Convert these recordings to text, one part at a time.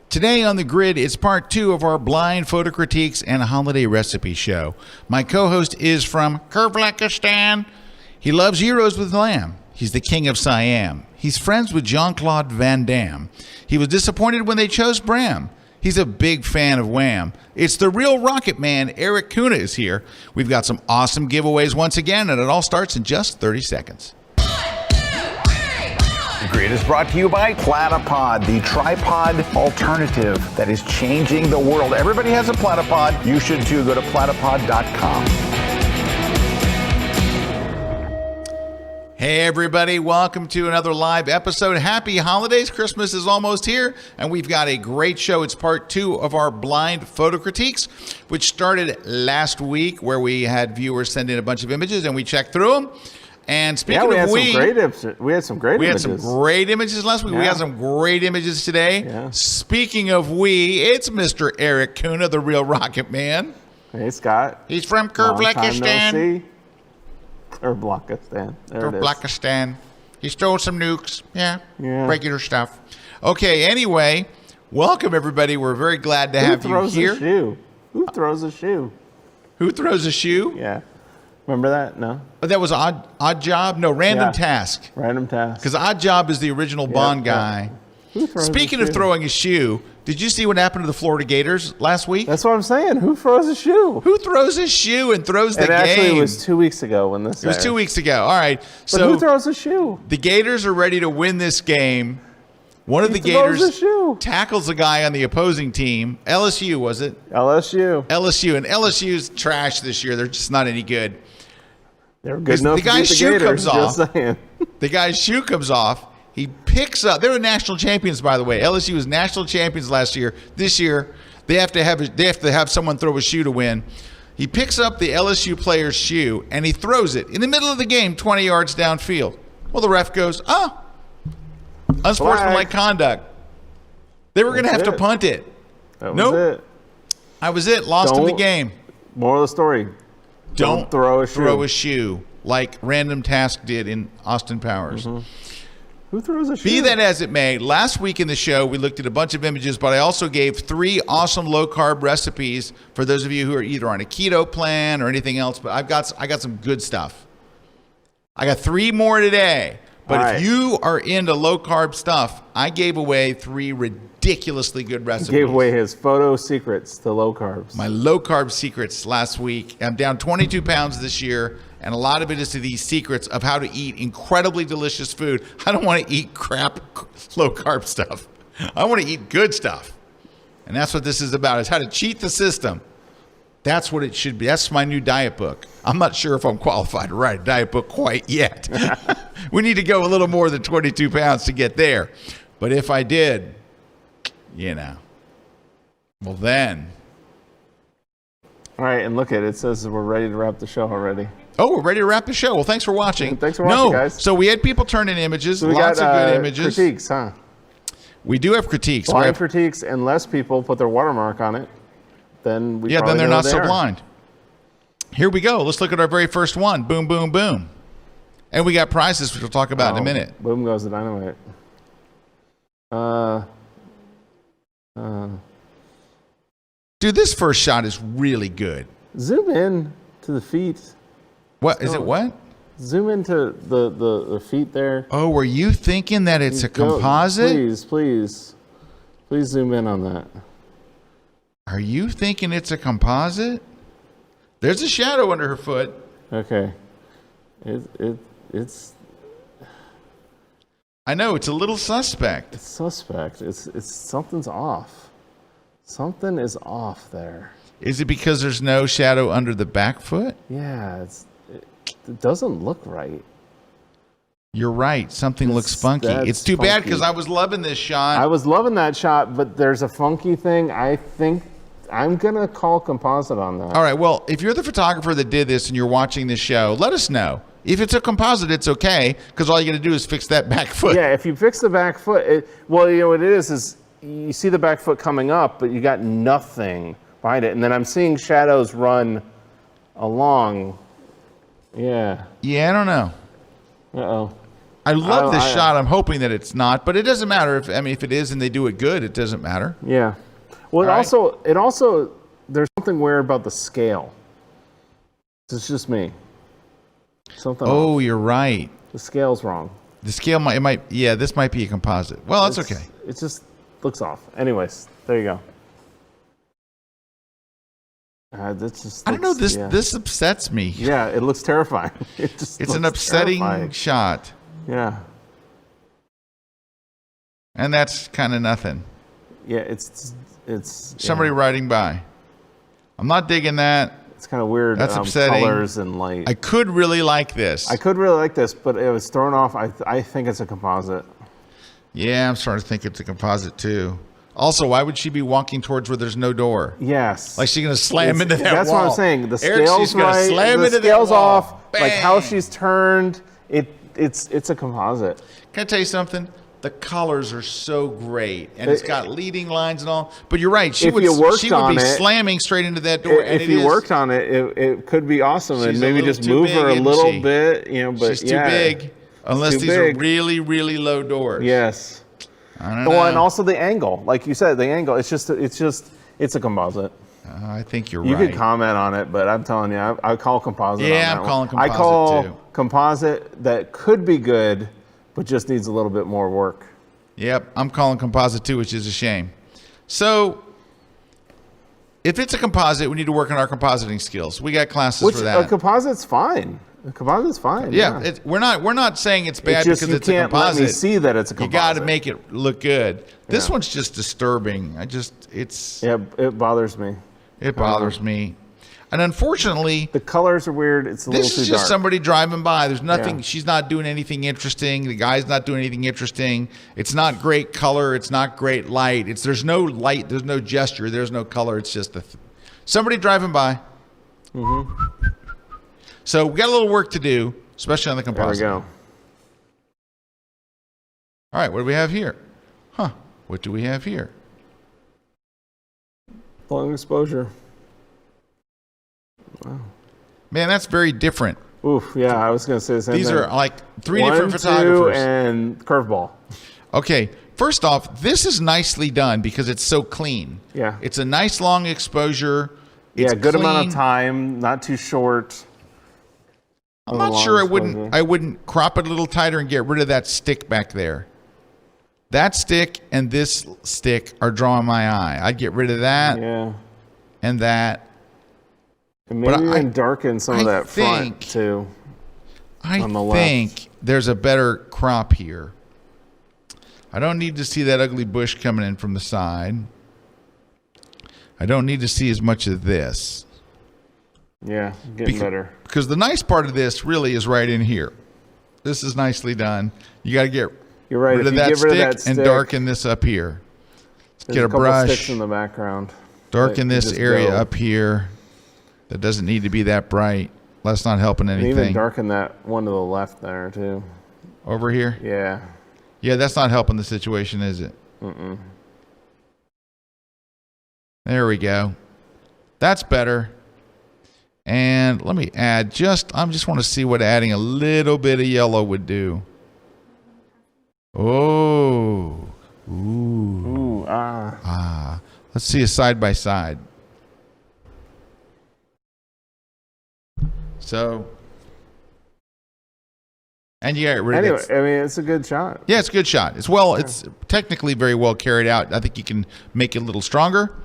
Today on the grid, it's part 2 of our blind photo critiques and holiday recipe show. My co-host is from Kyrgyzstan. He loves gyros with lamb. He's the king of Siam. He's friends with Jean-Claude Van Damme. He was disappointed when they chose Bram. He's a big fan of Wham. It's the real rocket man, Erik Kuna is here. We've got some awesome giveaways once again, and it all starts in just 30 seconds. The Grid is brought to you by Platypod, the tripod alternative that is changing the world. Everybody has a Platypod. You should too. Go to platypod.com. Hey everybody, welcome to another live episode. Happy holidays. Christmas is almost here, and we've got a great show. It's part 2 of our blind photo critiques, which started last week, where we had viewers send in a bunch of images and we checked through them. And speaking of we had some great images. Had some great images last week. Yeah. We got some great images today. Yeah. Speaking of it's Mr. Erik Kuna, the real rocket man. Hey, Scott. He's from Kyrgyzstan. Or Blockistan. Blockistan. He stole some nukes. Yeah. Regular stuff. Okay, anyway, welcome everybody. We're very glad to have you here. Who throws a shoe? Who throws a shoe? Yeah. Remember that? No? But that was Odd Job? No, Random Task. Random Task. Because Odd Job is the original Bond guy. Speaking of throwing a shoe, did you see what happened to the Florida Gators last week? That's what I'm saying. Who throws a shoe? Who throws a shoe and throws the game? Actually, it was 2 weeks ago when this. It was 2 weeks ago. All right. But who throws a shoe? The Gators are ready to win this game. One of the Gators tackles a guy on the opposing team. LSU, was it? LSU. And LSU's trash this year. They're just not any good. They're good enough. The guy's shoe comes off. Just saying. The guy's shoe comes off. He picks up. They were national champions, by the way. LSU was national champions last year. This year, they have to have someone throw a shoe to win. He picks up the LSU player's shoe and he throws it in the middle of the game, 20 yards downfield. Well, the ref goes, unsportsmanlike conduct. They were going to have to punt it. That was it. Lost in the game. Moral of the story. Don't throw a shoe like Random Task did in Austin Powers. Mm-hmm. Who throws a shoe? Be that as it may, last week in the show, we looked at a bunch of images, but I also gave 3 awesome low-carb recipes for those of you who are either on a keto plan or anything else, but I got some good stuff. I got 3 more today, but if you are into low-carb stuff, I gave away 3 ridiculously good recipes. He gave away his photo secrets to low carbs. My low-carb secrets last week. I'm down 22 pounds this year. And a lot of it is to these secrets of how to eat incredibly delicious food. I don't want to eat crap low-carb stuff. I want to eat good stuff. And that's what this is about, is how to cheat the system. That's what it should be. That's my new diet book. I'm not sure if I'm qualified to write a diet book quite yet. We need to go a little more than 22 pounds to get there. But if I did, well then. All right, and look at it. It says we're ready to wrap the show already. Oh, we're ready to wrap the show. Well, thanks for watching. Thanks for watching, guys. So we had people turn in images, so we lots got, of good images. Critiques, huh? We do have critiques. Blind critiques, and less people put their watermark on it, then we then they're not so blind. Here we go. Let's look at our very first one. Boom, boom, boom. And we got prizes, which we'll talk about in a minute. Boom goes the dynamite. Dude, this first shot is really good. Zoom in to the feet. What is it? What? Zoom into the feet there. Oh, were you thinking that it's a composite? Please zoom in on that. Are you thinking it's a composite? There's a shadow under her foot. Okay. It's. I know it's a little suspect. It's suspect. It's something's off. Something is off there. Is it because there's no shadow under the back foot? Yeah, it doesn't look right. You're right. Something looks funky. It's too bad because I was loving this shot. I was loving that shot, but there's a funky thing. I think I'm going to call composite on that. All right. Well, if you're the photographer that did this and you're watching this show, let us know. If it's a composite, it's okay because all you got to do is fix that back foot. Yeah, if you fix the back foot, well, you know what it is you see the back foot coming up, but you got nothing behind it. And then I'm seeing shadows run along. Yeah. Yeah, I don't know. Uh-oh. I love this shot. I'm hoping that it's not, but it doesn't matter if it is and they do it good, it doesn't matter. Yeah. Well, it also there's something weird about the scale. It's just me. Something. Oh, off. you're right. The scale's wrong. The scale this might be a composite. Well, that's okay. It just looks off. Anyways, there you go. I don't know. This upsets me. Yeah, it looks terrifying. It's an upsetting shot. Yeah. And that's kind of nothing. Yeah, it's somebody riding by. I'm not digging that. It's kind of weird. That's upsetting. Colors and light. I could really like this. But it was thrown off. I think it's a composite. Yeah, I'm starting to think it's a composite too. Also, why would she be walking towards where there's no door? Yes. Like she's going to slam into that that's wall. That's what I'm saying. The Erik, scale's she's gonna right. Slam the into scale's that wall. off. Bang. Like how she's turned. It's a composite. Can I tell you something? The colors are so great, and it's got leading lines and all. But you're right. She would be slamming straight into that door. If you worked on it, it could be awesome, and maybe just move her a little bit. But she's too big. Unless these are really, really low doors. Yes. I don't know. Well, and also the angle, like you said, the angle. It's a composite. I think you're right. You could comment on it, but I'm telling you, I call composite. Yeah, I'm calling composite I call too. Composite that could be good, but just needs a little bit more work. Yep, I'm calling composite too, which is a shame. So, if it's a composite, we need to work on our compositing skills. We got classes for that. A composite's fine. A composite's fine. Yeah. We're not saying it's bad because it's a composite. Let me see that it's a composite. You got to make it look good. This one's just disturbing. It bothers me. It bothers me. And unfortunately, the colors are weird. It's a little too dark. This is just somebody driving by. There's nothing. Yeah. She's not doing anything interesting. The guy's not doing anything interesting. It's not great color. It's not great light. There's no light. There's no gesture. There's no color. It's just somebody driving by. Mm-hmm. So we got a little work to do, especially on the composite. There we go. All right, what do we have here? What do we have here? Long exposure. Wow. Man, that's very different. Oof, yeah, I was going to say the same thing. These are like three different photographers. 1, 2, and curveball. Okay, first off, this is nicely done because it's so clean. Yeah. It's a nice long exposure. It's good clean. amount of time, not too short. I'm not sure I wouldn't crop it a little tighter and get rid of that stick back there. That stick and this stick are drawing my eye. I'd get rid of that and that. And maybe even darken some of that front too. I think there's a better crop here. I don't need to see that ugly bush coming in from the side. I don't need to see as much of this. Yeah, getting better. Because the nice part of this really is right in here. This is nicely done. You got to get rid of that stick and darken this up here. Let's get a brush. Sticks in the background. Darken this area up here. That doesn't need to be that bright. That's not helping anything. And even darken that one to the left there too. Over here? Yeah. Yeah, that's not helping the situation, is it? Mm-mm. There we go. That's better. And let me add I just want to see what adding a little bit of yellow would do. Oh. Ooh. Ooh, Let's see a side by side. So, and you got rid of it. I mean, it's a good shot. Yeah, it's a good shot. It's technically very well carried out. I think you can make it a little stronger.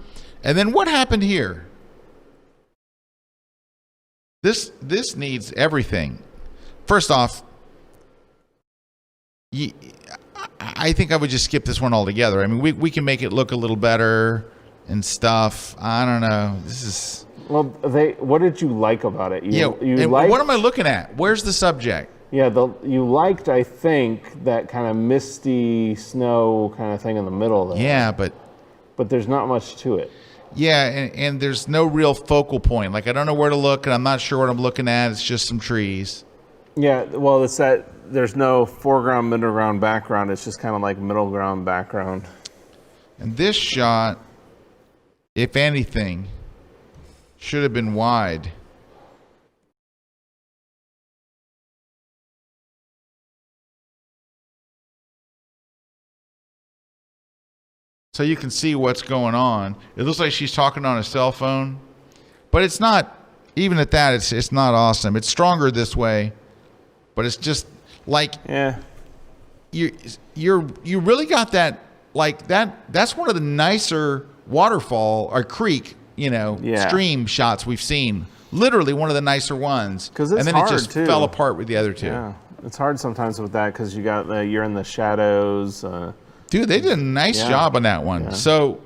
And then what happened here? This needs everything. First off, I think I would just skip this one altogether. I mean, we can make it look a little better and stuff. I don't know. This is... Well, what did you like about it? What am I looking at? Where's the subject? Yeah, you liked, I think, that kind of misty snow kind of thing in the middle there. Yeah, but there's not much to it. Yeah, and there's no real focal point. Like, I don't know where to look, and I'm not sure what I'm looking at. It's just some trees. Yeah, well, it's that there's no foreground, middle ground, background. It's just kind of like middle ground, background. And this shot, if anything, should have been wide. so you can see what's going on. It looks like she's talking on a cell phone, but it's not. Even at that, it's not awesome. It's stronger this way, but it's just like you really got that like that. That's one of the nicer waterfall or creek, stream shots we've seen. Literally one of the nicer ones. Because it's and then hard, it just too. fell apart with the other two. Yeah, it's hard sometimes with that because you're in the shadows. Dude, they did a nice job on that one. Yeah. So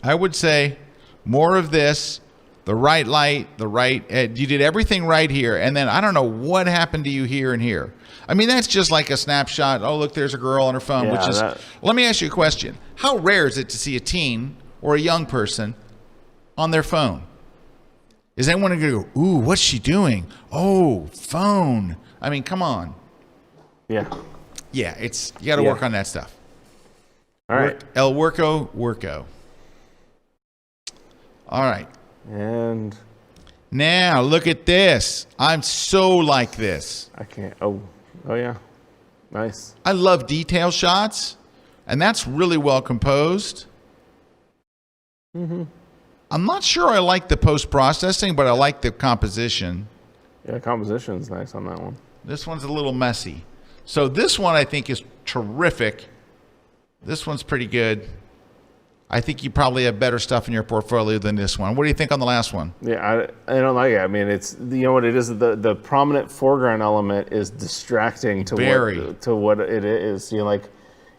I would say more of this, the right light, you did everything right here. And then I don't know what happened to you here and here. I mean, that's just like a snapshot. Oh, look, there's a girl on her phone, which is, let me ask you a question. How rare is it to see a teen or a young person on their phone? Is anyone going to go, ooh, what's she doing? Oh, phone. I mean, come on. Yeah. Yeah, you got to work on that stuff. All right. El Worko. All right. And now look at this. I'm so like this. I can't. Oh yeah. Nice. I love detail shots, and that's really well composed. Mm-hmm. I'm not sure I like the post-processing, but I like the composition. Yeah, the composition's nice on that one. This one's a little messy. So this one I think is terrific. This one's pretty good. I think you probably have better stuff in your portfolio than this one. What do you think on the last one? Yeah, I don't like it. I mean, it's, you know what it is, the prominent foreground element is distracting to what it is. Like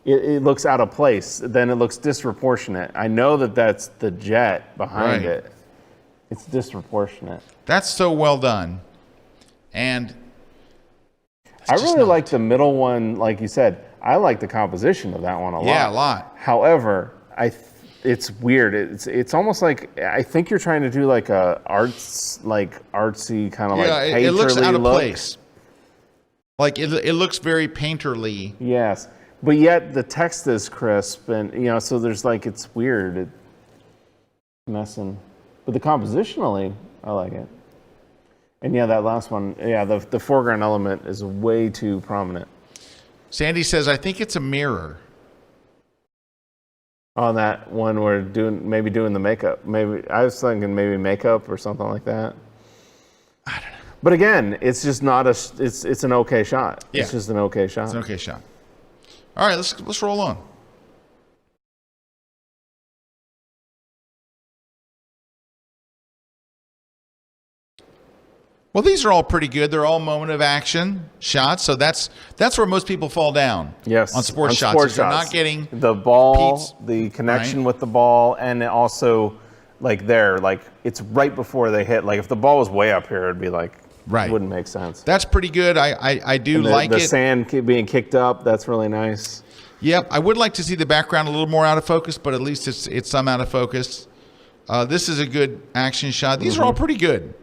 it looks out of place, then it looks disproportionate. I know that's the jet behind it. It's disproportionate. That's so well done. And I really like the middle one, like you said. I like the composition of that one a lot. Yeah, a lot. However, it's weird. It's almost like I think you're trying to do like a artsy kind of like painterly it looks out of look. place. Like it looks very painterly. Yes, but yet the text is crisp, and so there's like it's weird. It's messing, but the compositionally, I like it. And that last one, the foreground element is way too prominent. Sandy says, I think it's a mirror. On that one, we're doing the makeup. Maybe I was thinking maybe makeup or something like that. I don't know. But again, it's just not it's an okay shot. Yeah. It's just an okay shot. It's an okay shot. All right, let's roll on. Well, these are all pretty good. They're all moment of action shots. So that's where most people fall down. Yes. On sports shots. They're not getting the ball, Pete's, the connection with the ball, and also it's right before they hit. Like if the ball was way up here, it'd be like it wouldn't make sense. That's pretty good. I do like it. The sand being kicked up, that's really nice. Yep. I would like to see the background a little more out of focus, but at least it's some out of focus. This is a good action shot. These are all pretty good.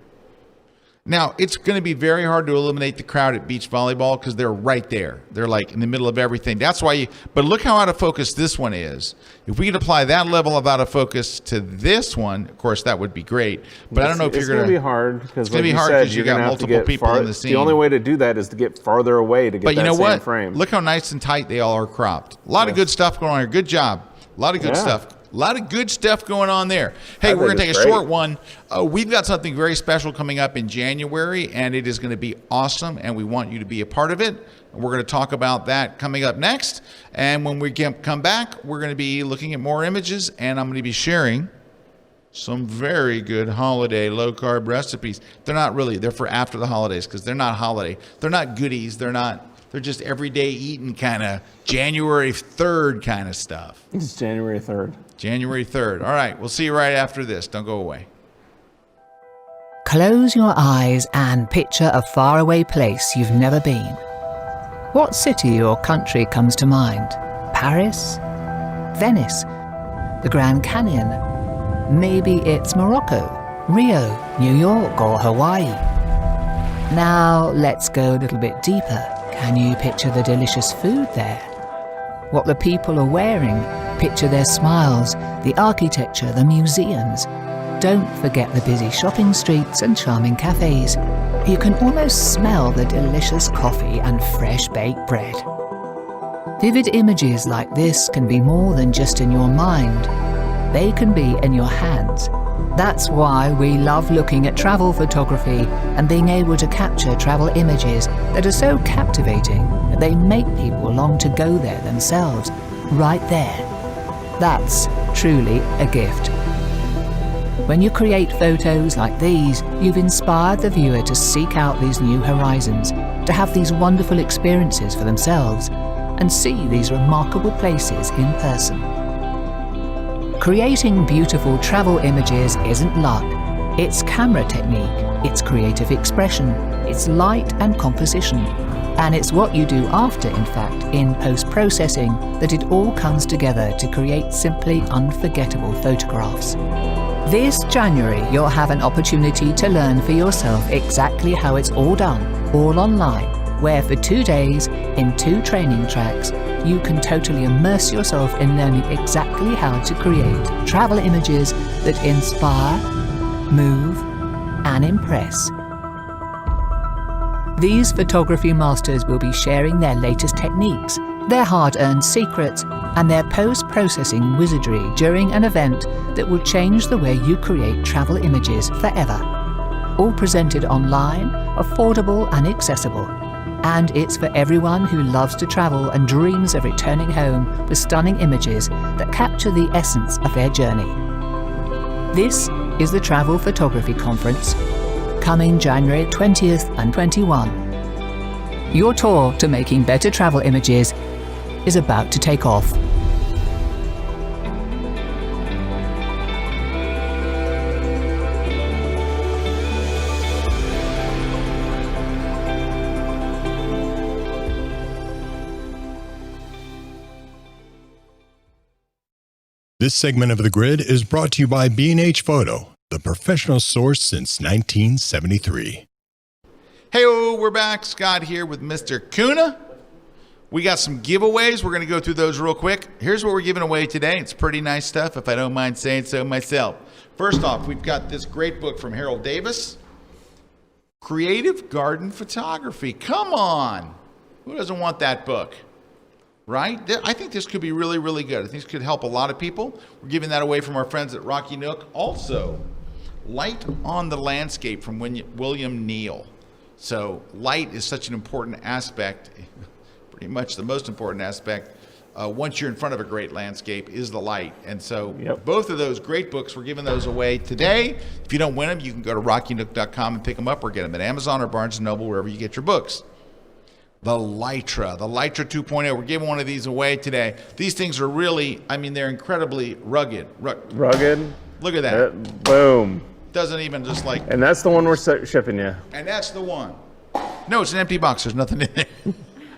Now, it's going to be very hard to eliminate the crowd at beach volleyball because they're right there. They're like in the middle of everything. That's why but look how out of focus this one is. If we could apply that level of out of focus to this one, of course, that would be great. But I don't know if you're going to. It's going to be hard because, like you said, you got multiple people in the scene. The only way to do that is to get farther away to get that same frame. Look how nice and tight they all are cropped. A lot of good stuff going on here. Good job. A lot of good stuff. A lot of good stuff going on there. Hey, we're going to take a short one. We've got something very special coming up in January, and it is going to be awesome, and we want you to be a part of it. And we're going to talk about that coming up next. And when we come back, we're going to be looking at more images, and I'm going to be sharing some very good holiday low-carb recipes. They're not really. They're for after the holidays because they're not holiday. They're not goodies. They're just everyday eating kind of January 3rd kind of stuff. It's January 3rd. January 3rd. All right, we'll see you right after this. Don't go away. Close your eyes and picture a faraway place you've never been. What city or country comes to mind? Paris? Venice? The Grand Canyon? Maybe it's Morocco, Rio, New York, or Hawaii. Now let's go a little bit deeper. Can you picture the delicious food there? What the people are wearing? Picture their smiles, the architecture, the museums. Don't forget the busy shopping streets and charming cafes. You can almost smell the delicious coffee and fresh baked bread. Vivid images like this can be more than just in your mind. They can be in your hands. That's why we love looking at travel photography and being able to capture travel images that are so captivating that they make people long to go there themselves, right there. That's truly a gift. When you create photos like these, you've inspired the viewer to seek out these new horizons, to have these wonderful experiences for themselves, and see these remarkable places in person. Creating beautiful travel images isn't luck. It's camera technique, it's creative expression, it's light and composition. And it's what you do after, in fact, in post-processing, that it all comes together to create simply unforgettable photographs. This January, you'll have an opportunity to learn for yourself exactly how it's all done, all online, where for 2 days, in 2 training tracks, you can totally immerse yourself in learning exactly how to create travel images that inspire, move, and impress. These photography masters will be sharing their latest techniques, their hard-earned secrets, and their post-processing wizardry during an event that will change the way you create travel images forever. All presented online, affordable and accessible. And it's for everyone who loves to travel and dreams of returning home with stunning images that capture the essence of their journey. This is the Travel Photography Conference, coming January 20th and 21. Your tour to making better travel images is about to take off. This segment of The Grid is brought to you by B&H Photo, the professional source since 1973. Hey, we're back. Scott here with Mr. Kuna. We got some giveaways. We're going to go through those real quick. Here's what we're giving away today. It's pretty nice stuff, if I don't mind saying so myself. First off, we've got this great book from Harold Davis, Creative Garden Photography. Come on. Who doesn't want that book? Right? I think this could be really, really good. I think this could help a lot of people. We're giving that away from our friends at Rocky Nook. Also, Light on the Landscape from William Neal. So light is such an important aspect, pretty much the most important aspect. Once you're in front of a great landscape is the light. And so both of those great books, we're giving those away today. If you don't win them, you can go to rockynook.com and pick them up or get them at Amazon or Barnes & Noble, wherever you get your books. The Lytra 2.0. We're giving one of these away today. These things are really, they're incredibly rugged. Rugged? Look at that. Boom. Doesn't even just like... And that's the one we're shipping you. And that's the one. No, it's an empty box. There's nothing in there.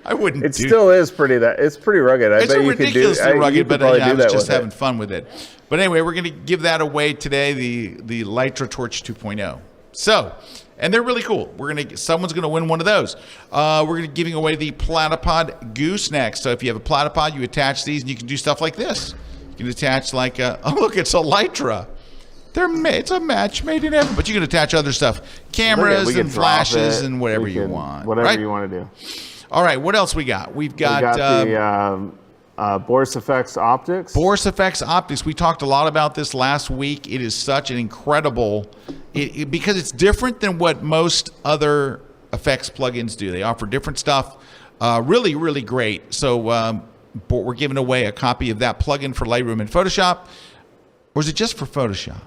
I wouldn't It still is pretty, it's pretty rugged. I it's bet you ridiculously could do, rugged, but I was just having it. fun with it. But anyway, we're going to give that away today, the Lytra Torch 2.0. So... And they're really cool. Someone's gonna win one of those. We're gonna be giving away the Platypod gooseneck. So if you have a platypod, you attach these, and you can do stuff like this. You can attach like look, it's a Lytra. It's a match made in heaven. But you can attach other stuff, cameras and flashes and whatever you want. Whatever you want to do. All right, what else we got? We've got the Boris FX optics. Boris FX optics. We talked a lot about this last week. It is such an incredible. Because it's different than what most other effects plugins do. They offer different stuff. Really, really great. So we're giving away a copy of that plugin for Lightroom and Photoshop. Or is it just for Photoshop?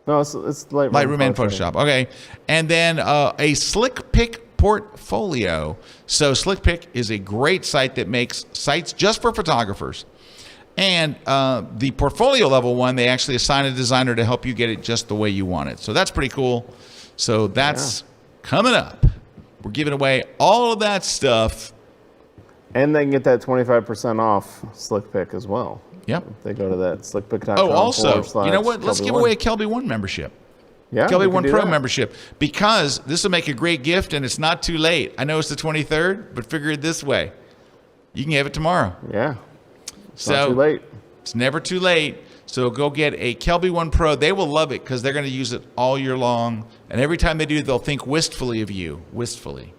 No, it's Lightroom and Photoshop. Okay. And then a Slick Pick portfolio. So Slick Pick is a great site that makes sites just for photographers. And the portfolio level one, they actually assign a designer to help you get it just the way you want it. So that's pretty cool. So that's coming up. We're giving away all of that stuff. And they can get that 25% off Slick Pick as well. Yep. If they go to that slickpick.com. Oh, also, you know what? Let's give away a Kelby One membership. Yeah, Kelby One Pro membership. Because this will make a great gift, and it's not too late. I know it's the 23rd, but figure it this way. You can have it tomorrow. Yeah. It's not too late. It's never too late. So go get a Kelby One Pro. They will love it because they're going to use it all year long. And every time they do, they'll think wistfully of you. Wistfully.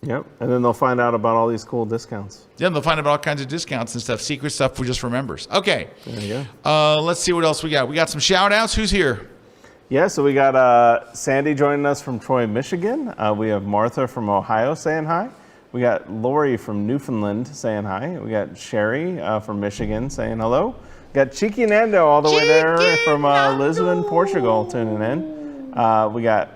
Yep. And then they'll find out about all these cool discounts. Yeah, they'll find out all kinds of discounts and stuff. Secret stuff we just for members. Okay. There you go. Let's see what else we got. We got some shout outs. Who's here? Yeah, so we got Sandy joining us from Troy, Michigan. We have Martha from Ohio saying hi. We got Lori from Newfoundland saying hi. We got Sherry from Michigan saying hello. We got Cheeky Nando all the way there from Lisbon, Portugal tuning in. We got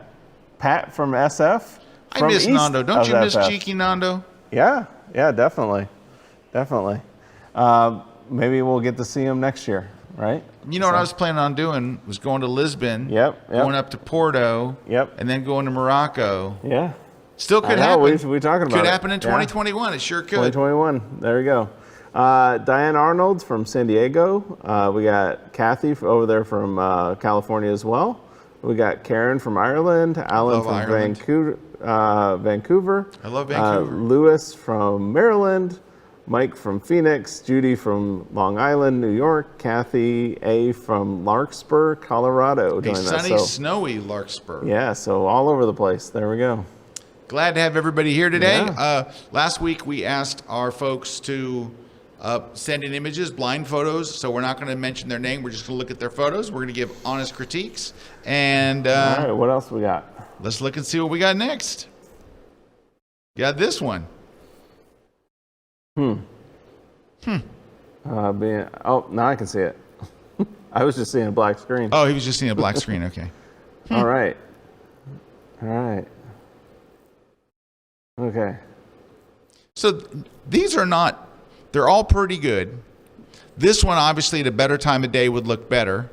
Pat from SF. I miss Nando. Don't you miss Cheeky Nando? Yeah, definitely. Maybe we'll get to see him next year, right? You know what I was planning on doing was going to Lisbon, Yep. going up to Porto, Yep. and then going to Morocco. Yeah. Still could I know, happen. we're talking about could it. happen in 2021. It sure could. 2021. There we go. Diane Arnold from San Diego. We got Kathy over there from California as well. We got Karen from Ireland. Alan from Vancouver. I love Vancouver. Lewis from Maryland. Mike from Phoenix. Judy from Long Island, New York. Kathy A. from Larkspur, Colorado. A sunny, snowy Larkspur. Yeah, so all over the place. There we go. Glad to have everybody here today. Yeah. Last week we asked our folks to send in images, blind photos, so we're not going to mention their name. We're just going to look at their photos. We're going to give honest critiques. And all right, what else we got? Let's look and see what we got next. Got this one. Now I can see it. I was just seeing a black screen. Oh, he was just seeing a black screen. Okay. All right. Okay. So these are not, they're all pretty good. This one, obviously, at a better time of day would look better.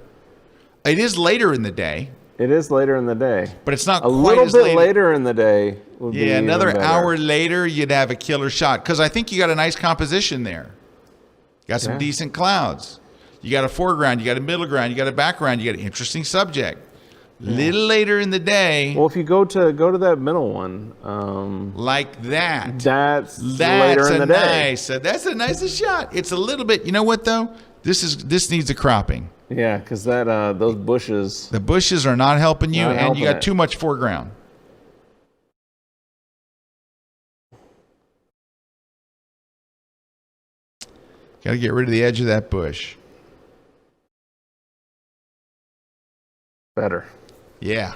It is later in the day. It is later in the day. But it's not a quite little as bit late. later in the day. Would be another even better. hour later, you'd have a killer shot. Because I think you got a nice composition there. Got some decent clouds. You got a foreground, you got a middle ground, you got a background, you got an interesting subject. Little later in the day. Well, if you go to that middle one, like that. That's later in the day. That's a nice shot. It's a little bit. You know what though? This needs a cropping. Yeah, because that those bushes. The bushes are not helping you, and you got too much foreground. Got to get rid of the edge of that bush. Better. Yeah.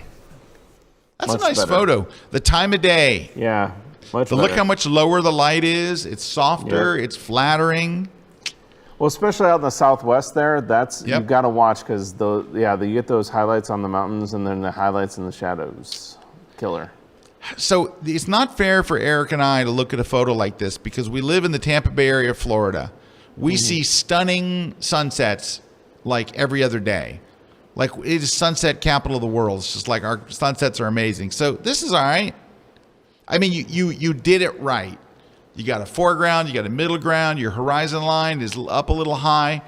That's Much a nice better. photo. The time of day. Yeah. Much Look better. how much lower the light is. It's softer. Yep. It's flattering. Well, especially out in the southwest there, that's Yep. you've got to watch because you get those highlights on the mountains and then the highlights in the shadows. Killer. So it's not fair for Eric and I to look at a photo like this because we live in the Tampa Bay area of Florida. We see stunning sunsets like every other day. Like it is sunset capital of the world. It's just like our sunsets are amazing. So this is all right. I mean, you did it right. You got a foreground, you got a middle ground, your horizon line is up a little high.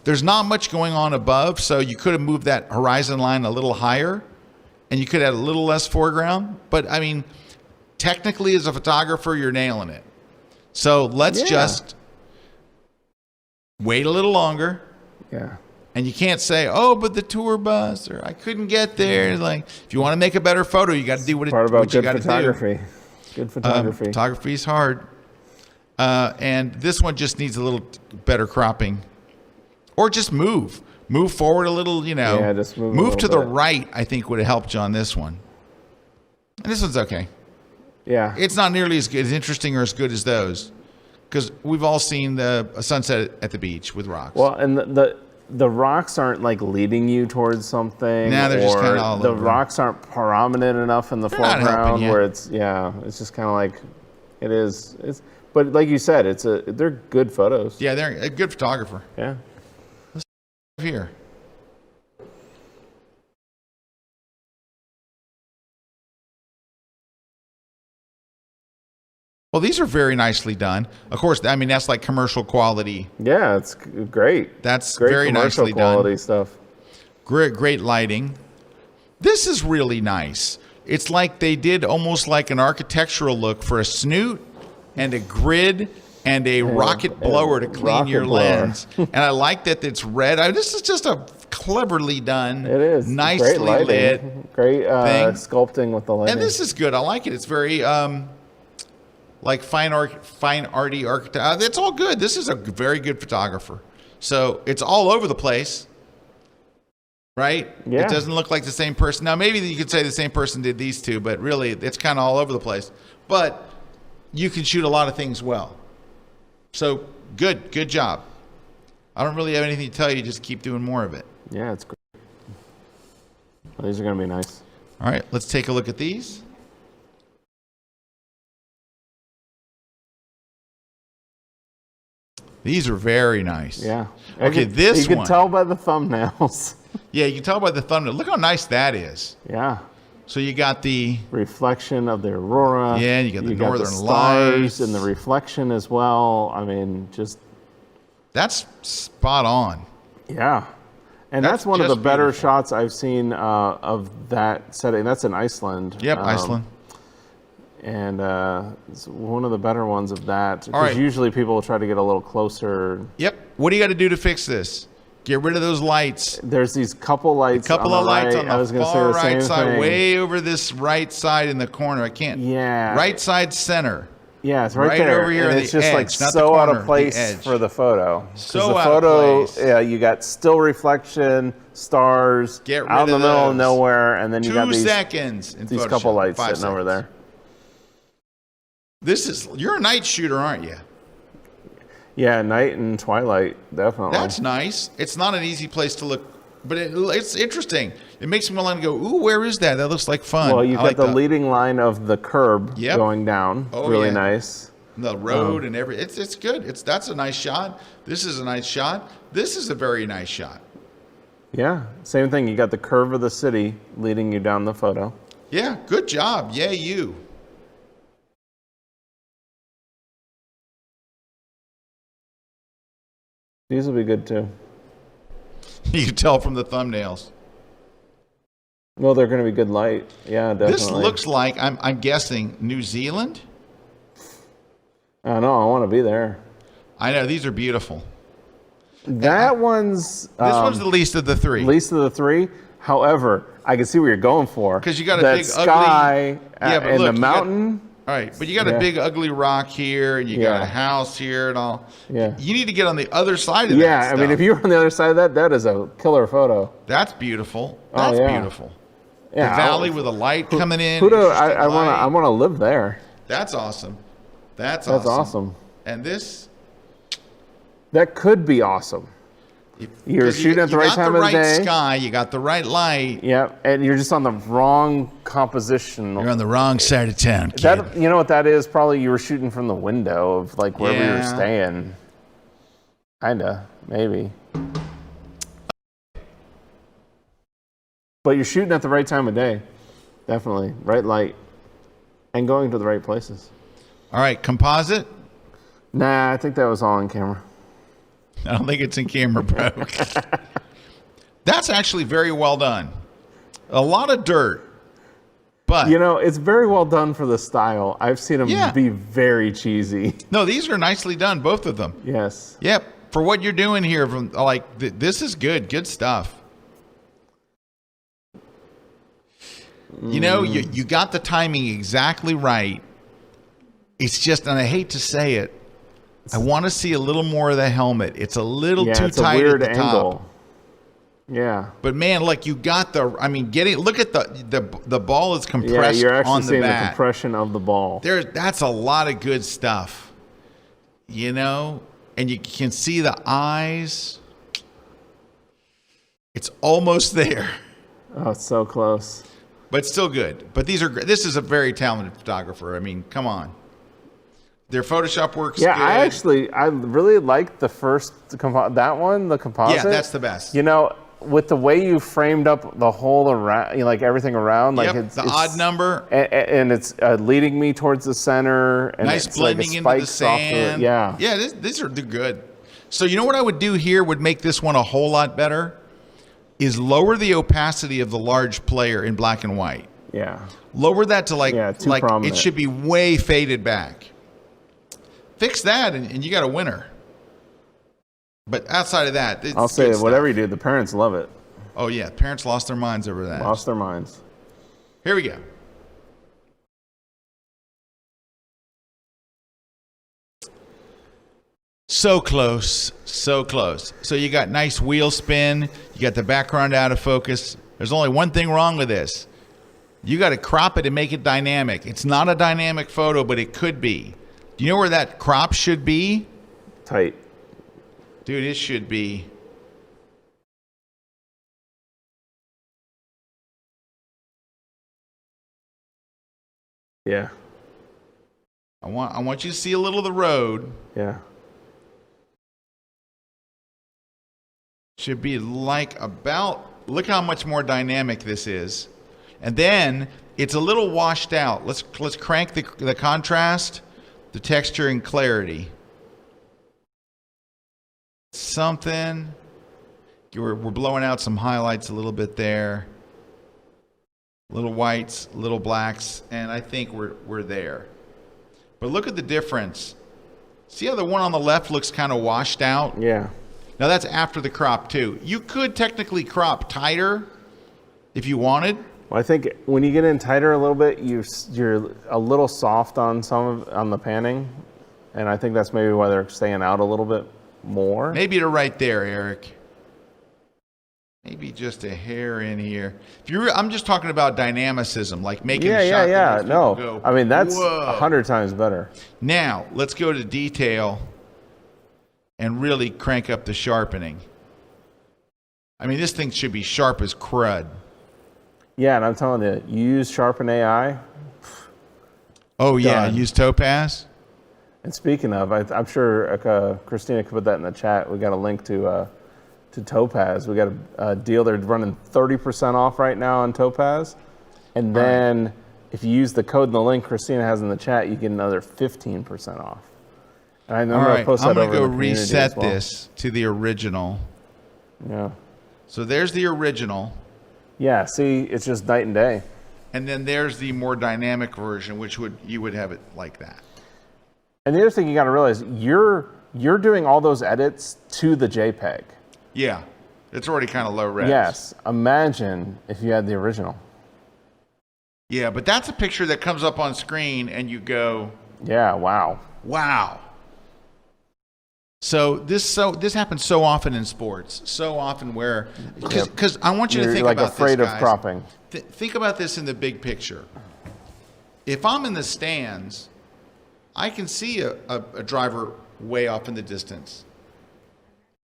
There's not much going on above, so you could have moved that horizon line a little higher and you could have a little less foreground. But I mean, technically as a photographer, you're nailing it. So let's just wait a little longer. Yeah. And you can't say, "Oh, but the tour bus," or "I couldn't get there." Like, if you want to make a better photo, you got to do what you got to do. Good photography. Photography is hard, and this one just needs a little better cropping, or just move forward a little. Yeah, just move a move little to the bit. right. I think would have helped you on this one. And this one's okay. Yeah. It's not nearly as good, as interesting, or as good as those, because we've all seen a sunset at the beach with rocks. Well, and the rocks aren't like leading you towards something. Nah, they're just kinda all the over. rocks aren't prominent enough in the They're not helping foreground you. where it's just kind of like it is. But like you said, they're good photos. Yeah, they're a good photographer. Yeah. Here. Well, these are very nicely done. Of course, I mean, that's like commercial quality. Yeah, it's great. That's Great very commercial nicely quality done. stuff. Great lighting. This is really nice. It's like they did almost like an architectural look for a snoot and a grid and a rocket blower to clean rocket your blower. lens. And I like that it's red. This is just a cleverly done, It is nicely great lighting. lit. Great thing. sculpting with the lighting. And this is good. I like it. It's very like fine arty architect. It's all good. This is a very good photographer. So it's all over the place, right? Yeah. It doesn't look like the same person. Now, maybe you could say the same person did these two, but really it's kind of all over the place. But you can shoot a lot of things well. So good job. I don't really have anything to tell you. Just keep doing more of it. Yeah, it's great. Well, these are going to be nice. All right, let's take a look at these. These are very nice. Yeah. Okay, this one. You can tell by the thumbnails. Yeah, you can tell by the thumbnail. Look how nice that is. Yeah. So you got the reflection of the aurora. Yeah, and you got the northern stars lights and the reflection as well. I mean, just that's spot on. Yeah. And that's one of the better beautiful shots I've seen of that setting. That's in Iceland. Yep, Iceland. And it's one of the better ones of that. Because right. Usually people will try to get a little closer. Yep. What do you got to do to fix this? Get rid of those lights. There's these couple lights. A couple of lights right. on the far right side, way over this right side in the corner. I can't. Yeah. Right side center. Yeah, it's right there. Over here, and it's just edge, like so out of place for the photo. So out of place. Yeah, you got still reflection, stars, Get rid out in the of middle those. of nowhere, and then you got 2 these seconds. These couple lights sitting over there. You're a night shooter, aren't you? Yeah, night and twilight, definitely. That's nice. It's not an easy place to look, but it's interesting. It makes me want to go, ooh, where is that? That looks like fun. Well, you got the leading line of the curb going down. Oh, really nice. The road and everything. It's good. That's a nice shot. This is a nice shot. This is a very nice shot. Yeah, same thing. You got the curve of the city leading you down the photo. Yeah, good job. Yay, you. These will be good too. You can tell from the thumbnails. Well, they're going to be good light. Yeah, definitely. This looks like, I'm guessing, New Zealand? I know. I want to be there. I know. These are beautiful. That one's... This one's the least of the three. Least of the three. However, I can see what you're going for. Because you got a that big sky ugly... and the mountain. All right, but you got a big ugly rock here, and you got a house here and all. Yeah. You need to get on the other side of that Yeah, I mean, if you're on the other side of that, that is a killer photo. That's beautiful. That's beautiful. Yeah, the valley with the light coming in. I want to live there. That's awesome. That's awesome. And this? That could be awesome. You're shooting at the right time of the day. You got the right sky. You got the right light. Yep, and you're just on the wrong composition. You're on the wrong side of town, kid. That, you know what that is? Probably you were shooting from the window of like wherever you were staying. Kinda, maybe. But you're shooting at the right time of day. Definitely. Right light. And going to the right places. All right, composite? Nah, I think that was all on camera. I don't think it's in camera, bro. That's actually very well done. A lot of dirt, but... You know, it's very well done for the style. I've seen them be very cheesy. No, these are nicely done, both of them. Yes. Yep. For what you're doing here, this is good. Good stuff. You know, you got the timing exactly right. It's just, and I hate to say it, I want to see a little more of the helmet. It's a little too tight at the top. Yeah. But man, like you got look at the ball is compressed on the back. Yeah, you're actually seeing the compression of the ball. That's a lot of good stuff. You know, and you can see the eyes. It's almost there. Oh, it's so close. But still good. But this is a very talented photographer. I mean, come on. Their Photoshop works good. I really liked the first, the composite. Yeah, that's the best. You know, with the way you framed up the whole around, like everything around, like it's odd number. And it's leading me towards the center. And nice it's blending like into the sand. Yeah. Yeah, they're good. So you know what I would do here would make this one a whole lot better? Is lower the opacity of the large player in black and white. Yeah. Lower that to too prominent. It should be way faded back. Fix that and you got a winner. But outside of that, I'll say whatever you do, the parents love it. Oh yeah, parents lost their minds over that. Lost their minds. Here we go. So close, so close. So you got nice wheel spin. You got the background out of focus. There's only one thing wrong with this. You got to crop it and make it dynamic. It's not a dynamic photo, but it could be. Do you know where that crop should be? Tight. Dude, it should be. Yeah. I want you to see a little of the road. Yeah. Should be like about, look how much more dynamic this is. And then it's a little washed out. Let's crank the contrast, the texture and clarity. Something. We're blowing out some highlights a little bit there. Little whites, little blacks, and I think we're there. But look at the difference. See how the one on the left looks kind of washed out? Yeah. Now that's after the crop too. You could technically crop tighter if you wanted. Well, I think when you get in tighter a little bit, you're a little soft on on the panning, and I think that's maybe why they're staying out a little bit more. Maybe to right there, Eric. Maybe just a hair in here. I'm just talking about dynamicism, like making a shot. Yeah. No, go, I mean that's whoa. 100 times better. Now let's go to detail and really crank up the sharpening. I mean, this thing should be sharp as crud. Yeah, and I'm telling you, you use Sharpen AI. Oh yeah, Done. use Topaz. And speaking of, I'm sure Christina could put that in the chat. We got a link to Topaz. We got a deal. They're running 30% off right now on Topaz. And then if you use the code and the link Christina has in the chat, you get another 15% off. And I'm going to post that over in the community as well. I'm going to go reset this to the original. Yeah. So there's the original. Yeah, see, it's just night and day. And then there's the more dynamic version, which you would have it like that. And the other thing you got to realize, you're doing all those edits to the JPEG. Yeah, it's already kind of low res. Yes, imagine if you had the original. Yeah, but that's a picture that comes up on screen and you go, yeah, wow. Wow. So this happens so often in sports, so often where, because I want you to think like about afraid this, of guys. cropping. Think about this in the big picture. If I'm in the stands, I can see a driver way off in the distance.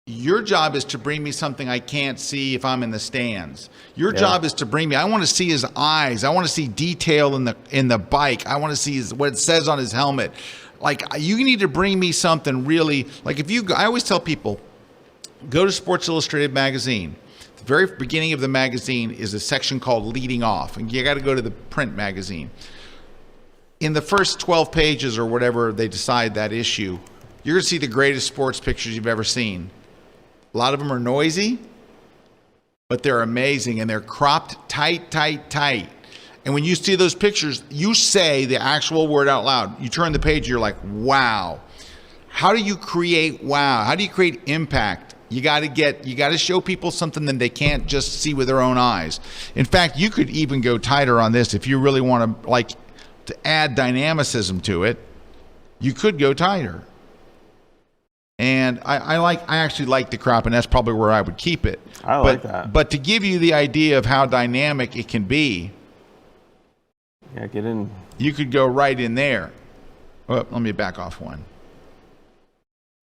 Your job is to bring me something I can't see if I'm in the stands. Your job is to bring me, I want to see his eyes. I want to see detail in the bike. I want to see what it says on his helmet. Like, you need to bring me something really, like I always tell people, go to Sports Illustrated magazine. The very beginning of the magazine is a section called Leading Off, and you got to go to the print magazine. In the first 12 pages or whatever they decide that issue, you're going to see the greatest sports pictures you've ever seen. A lot of them are noisy, but they're amazing, and they're cropped tight. And when you see those pictures, you say the actual word out loud. You turn the page, you're like, wow. How do you create wow? How do you create impact? You got to show people something that they can't just see with their own eyes. In fact, you could even go tighter on this if you really want to add dynamicism to it. You could go tighter. And I actually like the crop, and that's probably where I would keep it. I like that. But to give you the idea of how dynamic it can be, yeah, get in. You could go right in there. Oh, let me back off one.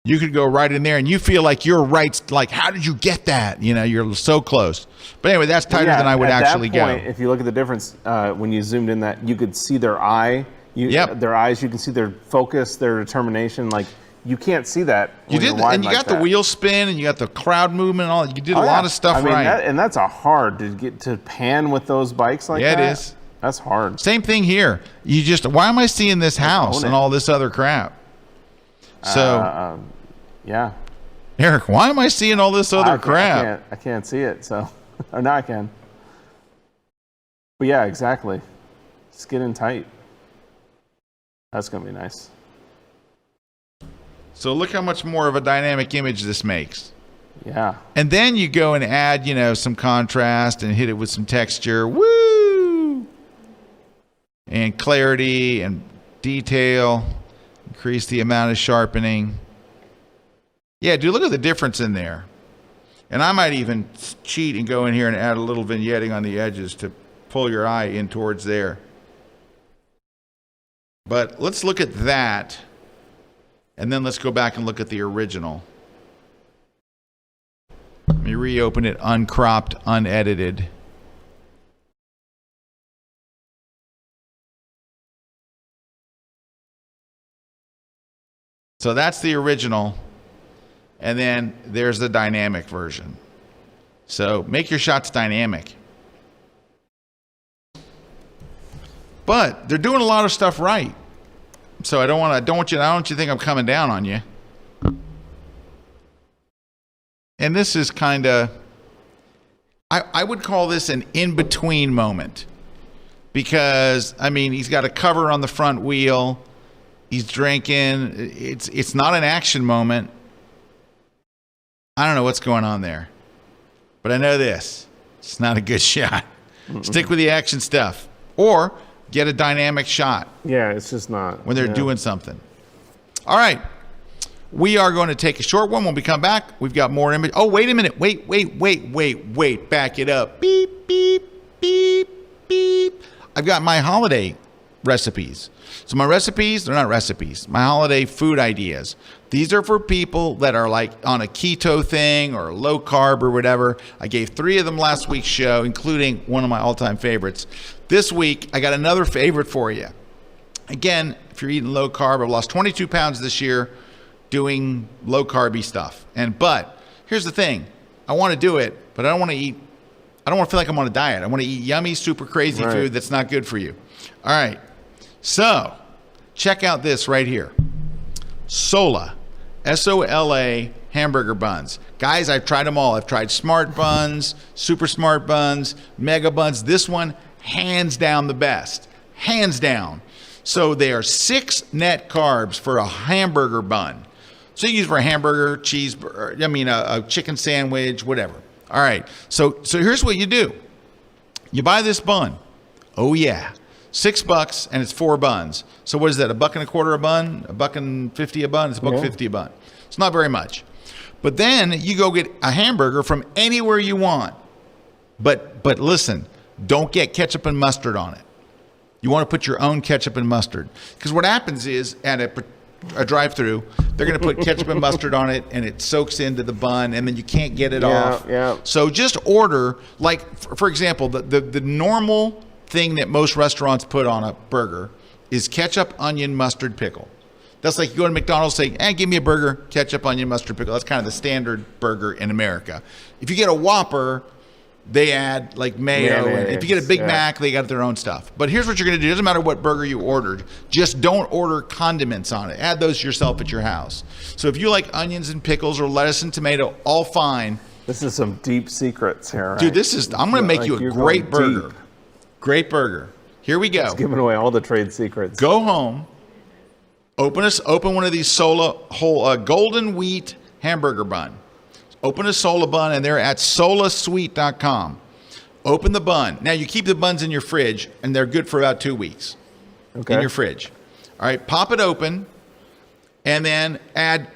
You could go right in there, and you feel like you're right. Like, how did you get that? You know, you're so close. But anyway, that's tighter than I would actually go. If you look at the difference, when you zoomed in, that you could see their eye. Their eyes. You can see their focus, their determination. Like, you can't see that. You did, and you got the wheel spin, and you got the crowd movement, and all. You did a lot of stuff right. And that's a hard to get to pan with those bikes like that. Yeah, it is. That's hard. Same thing here. Why am I seeing this house and all this other crap? So, yeah. Eric, why am I seeing all this other crap? I can't see it. So, or now I can. But yeah, exactly. Just get in tight. That's gonna be nice. So look how much more of a dynamic image this makes. Yeah. And then you go and add, some contrast and hit it with some texture. Woo! And clarity and detail. Increase the amount of sharpening. Yeah, dude, look at the difference in there. And I might even cheat and go in here and add a little vignetting on the edges to pull your eye in towards there. But let's look at that. And then let's go back and look at the original. Let me reopen it uncropped, unedited. So that's the original. And then there's the dynamic version. So make your shots dynamic. But they're doing a lot of stuff right. So I don't want you to think I'm coming down on you. And this is kind of, I would call this an in-between moment. Because, I mean, he's got a cover on the front wheel. He's drinking. It's not an action moment. I don't know what's going on there. But I know this. It's not a good shot. Stick with the action stuff. Or get a dynamic shot. Yeah, it's just not. When they're doing something. All right. We are going to take a short one. When we come back, we've got more image. Oh, wait a minute. Wait. Back it up. Beep, beep, beep, beep. I've got my holiday recipes. So my recipes, they're not recipes. My holiday food ideas. These are for people that are like on a keto thing or low carb or whatever. I gave 3 of them last week's show, including one of my all-time favorites. This week, I got another favorite for you. Again, if you're eating low carb, I've lost 22 pounds this year doing low carby stuff. But here's the thing. I want to do it, but I don't want to feel like I'm on a diet. I want to eat yummy, super crazy food that's not good for you. All right. So check out this right here. Sola, S-O-L-A hamburger buns. Guys, I've tried them all. I've tried smart buns, super smart buns, mega buns. This one, hands down the best. Hands down. So they are 6 net carbs for a hamburger bun. So you use for a hamburger, a chicken sandwich, whatever. All right. So here's what you do. You buy this bun. Oh yeah. $6 and it's 4 buns. So what is that? $1.25 a bun? $1.50 a bun? It's $1.50 a bun. It's not very much. But then you go get a hamburger from anywhere you want. But listen, don't get ketchup and mustard on it. You want to put your own ketchup and mustard. Because what happens is at a drive-through, they're going to put ketchup and mustard on it, and it soaks into the bun, and then you can't get it off. Yeah. So just order, like, for example, the normal thing that most restaurants put on a burger is ketchup, onion, mustard, pickle. That's like you go to McDonald's and say, give me a burger, ketchup, onion, mustard, pickle. That's kind of the standard burger in America. If you get a Whopper, they add like mayo. And if you get a Big Mac, they got their own stuff. But here's what you're going to do. It doesn't matter what burger you ordered. Just don't order condiments on it. Add those yourself at your house. So if you like onions and pickles or lettuce and tomato, all fine. This is some deep secrets here, right? Dude, I'm going to make you a great burger. Deep. Great burger. Here we go. It's giving away all the trade secrets. Go home. Open one of these Sola whole golden wheat hamburger bun. Open a Sola bun, and they're at solasweet.com. Open the bun. Now, you keep the buns in your fridge, and they're good for about 2 weeks in your fridge. All right, pop it open, and then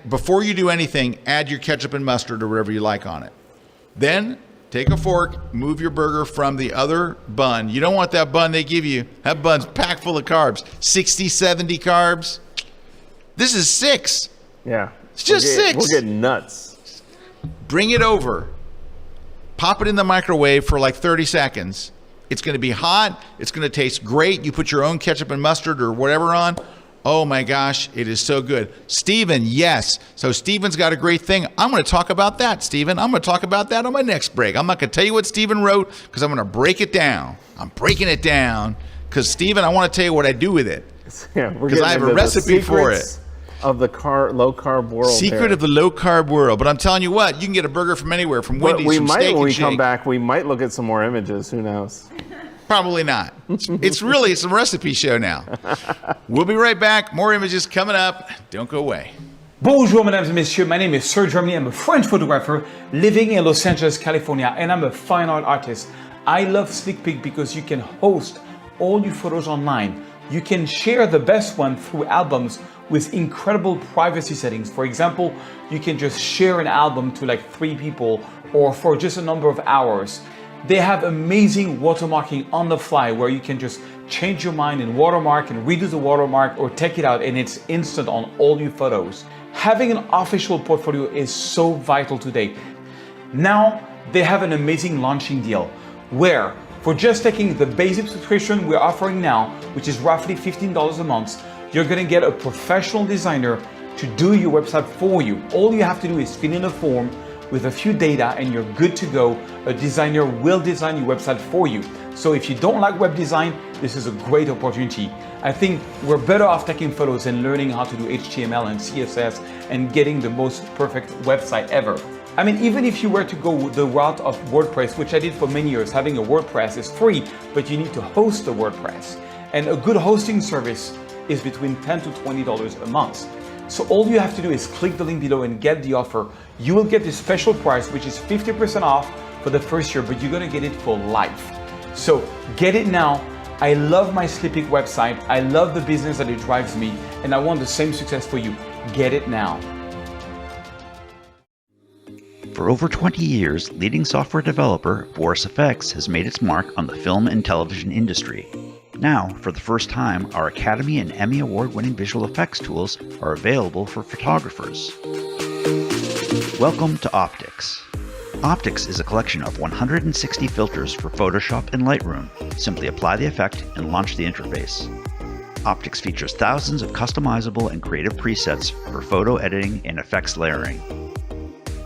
before you do anything, add your ketchup and mustard or whatever you like on it. Then take a fork, move your burger from the other bun. You don't want that bun they give you. That bun's packed full of carbs. 60, 70 carbs. This is 6. Yeah. It's just 6. We'll get nuts. Bring it over. Pop it in the microwave for like 30 seconds. It's going to be hot. It's going to taste great. You put your own ketchup and mustard or whatever on. Oh my gosh, it is so good. Steven, yes. So Steven's got a great thing. I'm going to talk about that, Steven. I'm going to talk about that on my next break. I'm not going to tell you what Steven wrote because I'm going to break it down. I'm breaking it down because, Steven, I want to tell you what I do with it. Yeah, because I have a recipe for it. Of the low carb world. Secret of the low carb world. But I'm telling you what, you can get a burger from anywhere, from Wendy's, from Steak and Shake. When we come back, we might look at some more images. Who knows? Probably not. It's really a recipe show now. We'll be right back. More images coming up. Don't go away. Bonjour, mesdames et messieurs. My name is Sir Germany. I'm a French photographer living in Los Angeles, California, and I'm a fine art artist. I love Sneak Peek because you can host all your photos online. You can share the best one through albums with incredible privacy settings. For example, you can just share an album to like 3 people or for just a number of hours. They have amazing watermarking on the fly where you can just change your mind and watermark and redo the watermark or take it out, and it's instant on all your photos. Having an official portfolio is so vital today. Now they have an amazing launching deal where for just taking the basic subscription we're offering now, which is roughly $15 a month, you're gonna get a professional designer to do your website for you. All you have to do is fill in a form with a few data and you're good to go. A designer will design your website for you. So if you don't like web design, this is a great opportunity. I think we're better off taking photos and learning how to do HTML and CSS and getting the most perfect website ever. I mean, even if you were to go the route of WordPress, which I did for many years, having a WordPress is free, but you need to host a WordPress. And a good hosting service is between $10 to $20 a month. So all you have to do is click the link below and get the offer. You will get this special price, which is 50% off for the first year, but you're gonna get it for life. So get it now. I love my Sleeping website. I love the business that it drives me, and I want the same success for you. Get it now. For over 20 years, leading software developer Boris FX has made its mark on the film and television industry. Now, for the first time, our Academy and Emmy Award-winning visual effects tools are available for photographers. Welcome to Optics. Optics is a collection of 160 filters for Photoshop and Lightroom. Simply apply the effect and launch the interface. Optics features thousands of customizable and creative presets for photo editing and effects layering.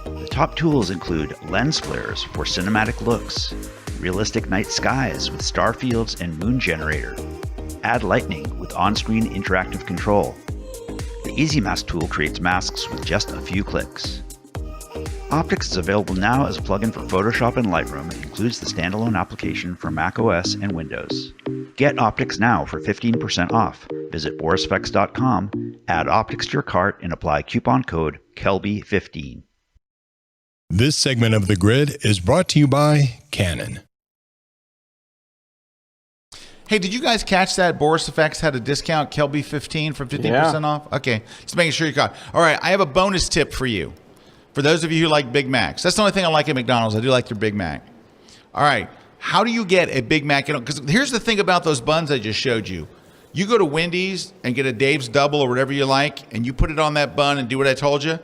The top tools include lens flares for cinematic looks, realistic night skies with star fields and moon generator, add lightning with on-screen interactive control. The Easy Mask tool creates masks with just a few clicks. Optics is available now as a plugin for Photoshop and Lightroom and includes the standalone application for Mac OS and Windows. Get Optics now for 15% off. Visit borisfx.com, add Optics to your cart, and apply coupon code KELBY15. This segment of The Grid is brought to you by Canon. Hey, did you guys catch that Boris FX had a discount, Kelby15 for 15% off? Okay, just making sure you caught. All right, I have a bonus tip for you. For those of you who like Big Macs. That's the only thing I like at McDonald's. I do like their Big Mac. All right, how do you get a Big Mac? Because here's the thing about those buns I just showed you. You go to Wendy's and get a Dave's Double or whatever you like, and you put it on that bun and do what I told you.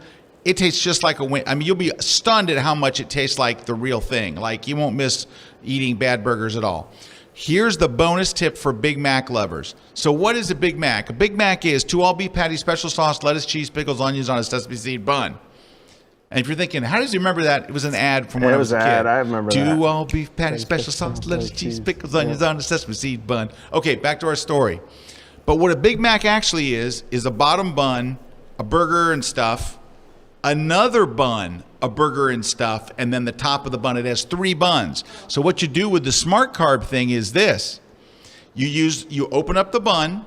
It tastes just like I mean, you'll be stunned at how much it tastes like the real thing. Like, you won't miss eating bad burgers at all. Here's the bonus tip for Big Mac lovers. So what is a Big Mac? A Big Mac is 2 all-beef patties, special sauce, lettuce, cheese, pickles, onions on a sesame seed bun. And if you're thinking, how does he remember that? It was an ad from when I was a kid. I remember that. 2 all-beef patties, special sauce, lettuce, cheese, pickles, onions on a sesame seed bun. Okay, back to our story. But what a Big Mac actually is a bottom bun, a burger and stuff, another bun, a burger and stuff, and then the top of the bun. It has 3 buns. So what you do with the Smart Carb thing is this. You open up the bun,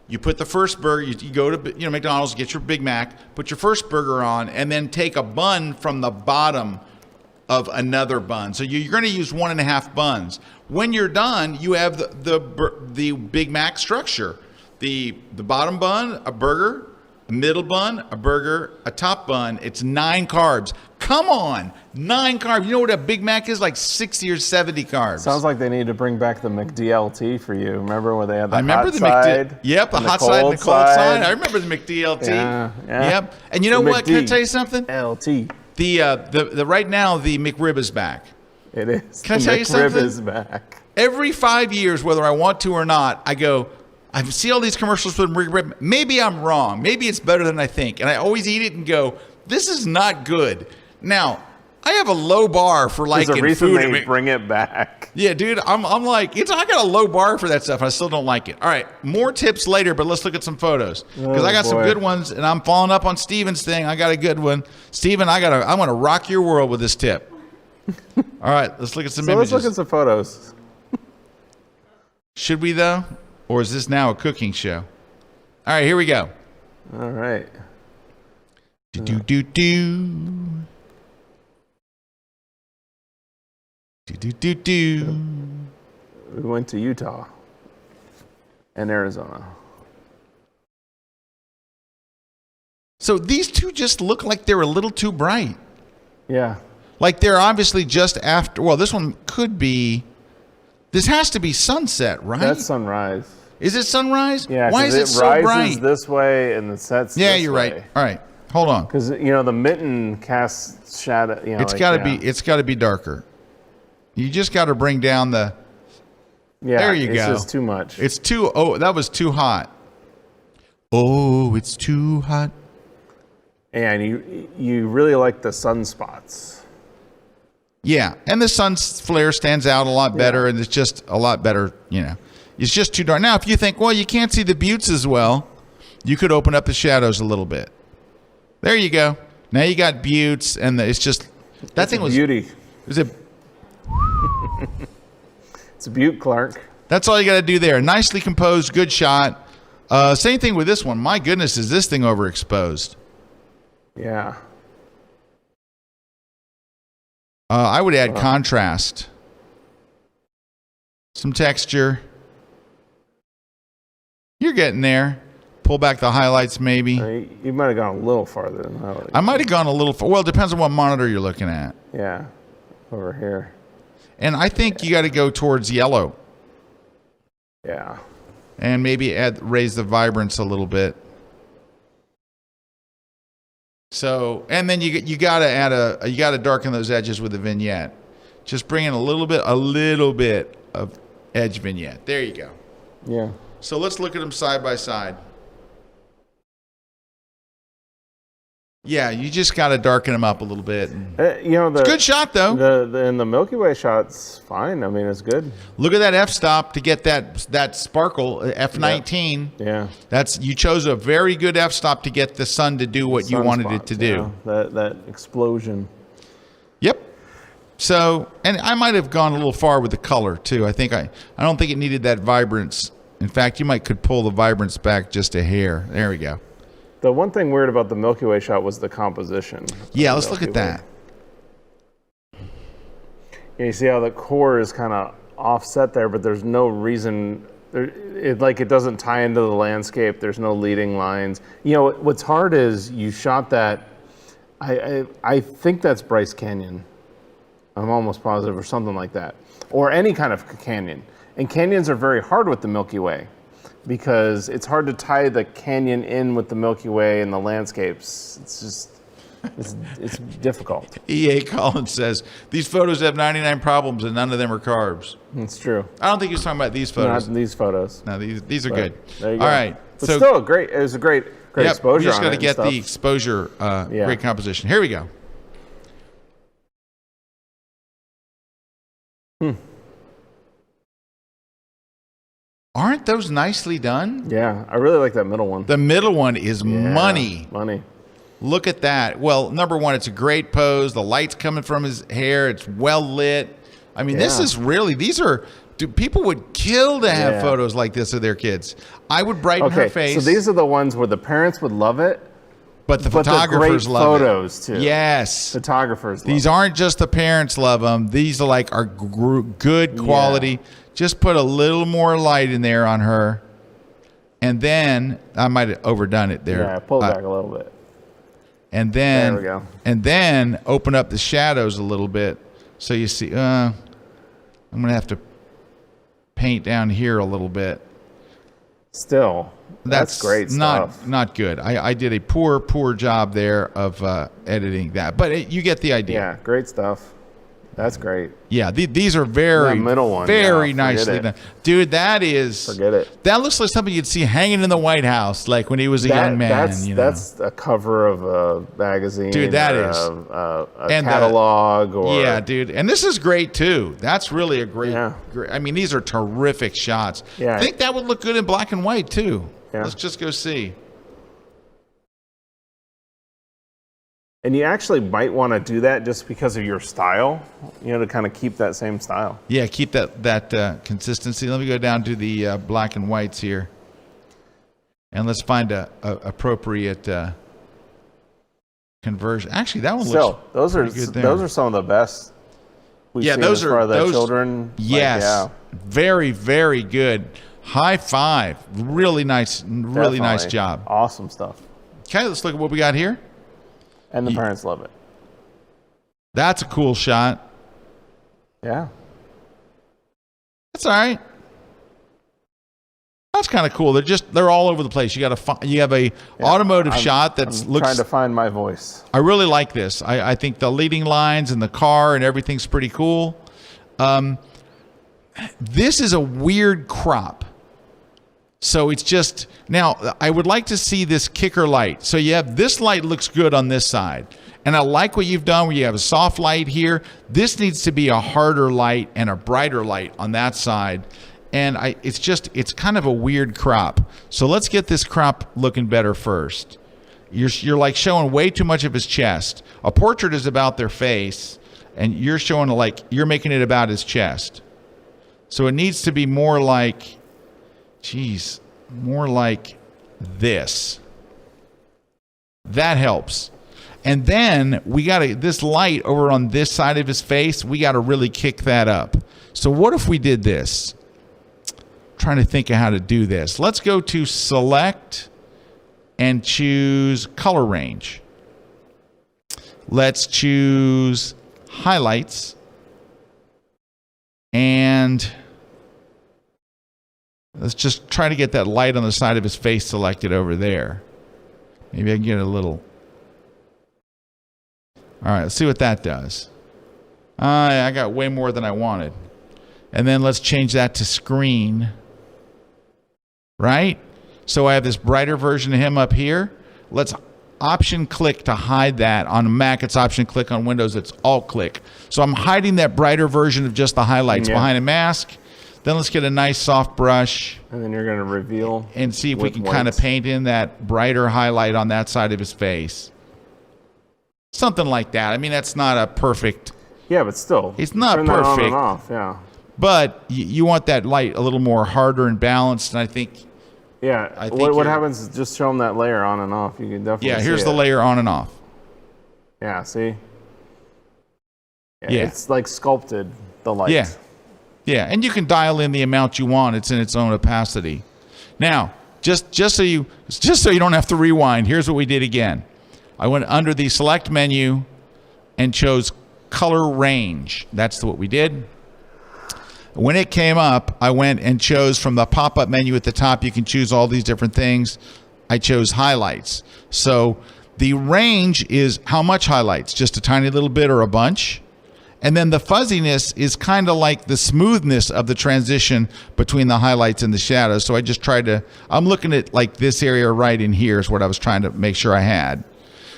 you put the first burger, you go to McDonald's, get your Big Mac, put your first burger on, and then take a bun from the bottom of another bun. So you're going to use 1.5 buns. When you're done, you have the Big Mac structure. The bottom bun, a burger, a middle bun, a burger, a top bun. It's 9 carbs. Come on, 9 carbs. You know what a Big Mac is? Like 60 or 70 carbs. Sounds like they need to bring back the McDLT for you. Remember when they had the hot side? Yep, the hot side and the cold side. I remember the McDLT. Yeah. Yep. And you know what? Can I tell you something? LT. The right now the McRib is back. It is. Can I tell you something? McRib is back. Every 5 years, whether I want to or not, I see all these commercials for McRib. Maybe I'm wrong. Maybe it's better than I think. And I always eat it and go, this is not good. Now, I have a low bar for liking food. There's a reason they bring it back. Yeah, dude, I'm like, I got a low bar for that stuff, and I still don't like it. All right, more tips later, but let's look at some photos. Because I got some good ones, and I'm following up on Steven's thing. I got a good one. Steven, I'm going to rock your world with this tip. All right, let's look at some images. Let's look at some photos. Should we, though? Or is this now a cooking show? All right, here we go. All right. Do-do-do-do. Do-do-do-do. We went to Utah and Arizona. So these two just look like they're a little too bright. Yeah. Like they're obviously just after. Well, this one could be. This has to be sunset, right? That's sunrise. Is it sunrise? Yeah. Why is it so rises bright? this way and it sets. Yeah, this you're way. right. All right, hold on. Because the mitten casts shadow. It's got to be. It's got to be darker. You just got to bring down the. Yeah. There you go. It's just too much. It's too. Oh, that was too hot. Oh, it's too hot. And you really like the sunspots. Yeah, and the sun flare stands out a lot better, and it's just a lot better. It's just too dark. Now, if you think, well, you can't see the buttes as well, you could open up the shadows a little bit. There you go. Now you got buttes, and it's just that thing was beauty. Was it? It's a butte, Clark. That's all you got to do there. Nicely composed, good shot. Same thing with this one. My goodness, is this thing overexposed? Yeah. I would add contrast, some texture. You're getting there. Pull back the highlights, maybe. You might have gone a little farther than that. I might have gone a little far. Well, it depends on what monitor you're looking at. Yeah, over here. And I think you got to go towards yellow. Yeah. And maybe raise the vibrance a little bit. So, and then you got to you got to darken those edges with a vignette. Just bring in a little bit of edge vignette. There you go. Yeah. So let's look at them side by side. Yeah, you just got to darken them up a little bit. It's good shot though. The Milky Way shot's fine. I mean, it's good. Look at that f-stop to get that sparkle, F19. Yeah. You chose a very good f-stop to get the sun to do what you wanted it to do. That explosion. Yep. So, and I might have gone a little far with the color too. I don't think it needed that vibrance. In fact, you could pull the vibrance back just a hair. There we go. The one thing weird about the Milky Way shot was the composition. Yeah, let's look at that. You see how the core is kind of offset there, but there's no reason. It doesn't tie into the landscape. There's no leading lines. What's hard is you shot that. I think that's Bryce Canyon. I'm almost positive, or something like that, or any kind of canyon. And canyons are very hard with the Milky Way, because it's hard to tie the canyon in with the Milky Way and the landscapes. It's difficult. E.A. Collins says, these photos have 99 problems and none of them are carbs. It's true. I don't think he was talking about these photos. Not these photos. No, these are good. There you go. All right. But still, it was a great exposure. We just got to it get the exposure, great composition. Here we go. Aren't those nicely done? Yeah, I really like that middle one. The middle one is money. Money. Look at that. Well, number one, it's a great pose. The light's coming from his hair. It's well lit. I mean, this is really, people would kill to have photos like this of their kids. I would brighten her face. So these are the ones where the parents would love it. But the photographers love photos too. Yes. Photographers love These aren't just the parents love them. These are good quality. Yeah. Just put a little more light in there on her. And then, I might have overdone it there. Yeah, pull it back a little bit. And then, there we go. And then open up the shadows a little bit. So you see, I'm going to have to paint down here a little bit. Still, that's great stuff. Not good. I did a poor job there of editing that. But you get the idea. Yeah, great stuff. That's great. Yeah, these are very, middle one, very nicely done. Dude, that is... Forget it. That looks like something you'd see hanging in the White House, like when he was a young man. That's a cover of a magazine. Dude, that is. A catalog. Yeah, dude. And this is great, too. That's really a great... I mean, these are terrific shots. Yeah. I think that would look good in black and white, too. Yeah. Let's just go see. And you actually might want to do that just because of your style, to kind of keep that same style. Yeah, keep that consistency. Let me go down to the black and whites here. And let's find a appropriate conversion. Actually, that one looks those are good there. Those are some of the best we've seen those as far as those children. Yes. Very, very good. High five. Really nice job. Awesome stuff. Okay, let's look at what we got here. And the parents love it. That's a cool shot. Yeah. That's all right. That's kind of cool. They're all over the place. You have a automotive shot that looks. Trying to find my voice. I really like this. I think the leading lines and the car and everything's pretty cool. This is a weird crop. So it's just now I would like to see this kicker light. So you have this light looks good on this side. And I like what you've done where you have a soft light here. This needs to be a harder light and a brighter light on that side. And it's kind of a weird crop. So let's get this crop looking better first. You're like showing way too much of his chest. A portrait is about their face, and you're showing you're making it about his chest. So it needs to be more like, more like this. That helps. And then we got this light over on this side of his face, we got to really kick that up. So what if we did this? Trying to think of how to do this. Let's go to select and choose color range. Let's choose highlights and let's just try to get that light on the side of his face selected over there. Maybe I can get a little. All right, let's see what that does. I got way more than I wanted. And then let's change that to screen. Right? So I have this brighter version of him up here. Let's option click to hide that. On Mac, it's option click. On Windows, it's alt click. So I'm hiding that brighter version of just the highlights behind a mask. Then let's get a nice soft brush. And then you're going to reveal. And see if we can kind of paint in that brighter highlight on that side of his face. Something like that. I mean, that's not a perfect. Yeah, but still. It's not turn perfect. That on and off, yeah. But you want that light a little more harder and balanced, and I think. Yeah. What happens is just show them that layer on and off. You can definitely. Yeah. Here's the layer on and off. Yeah. See. Yeah. It's like sculpted the light. Yeah. Yeah, and you can dial in the amount you want. It's in its own opacity. Now, just so you don't have to rewind, here's what we did again. I went under the select menu and chose color range. That's what we did. When it came up, I went and chose from the pop-up menu at the top. You can choose all these different things. I chose highlights. So the range is how much highlights? Just a tiny little bit or a bunch? And then the fuzziness is kind of like the smoothness of the transition between the highlights and the shadows. So I just tried to, I'm looking at like this area right in here is what I was trying to make sure I had.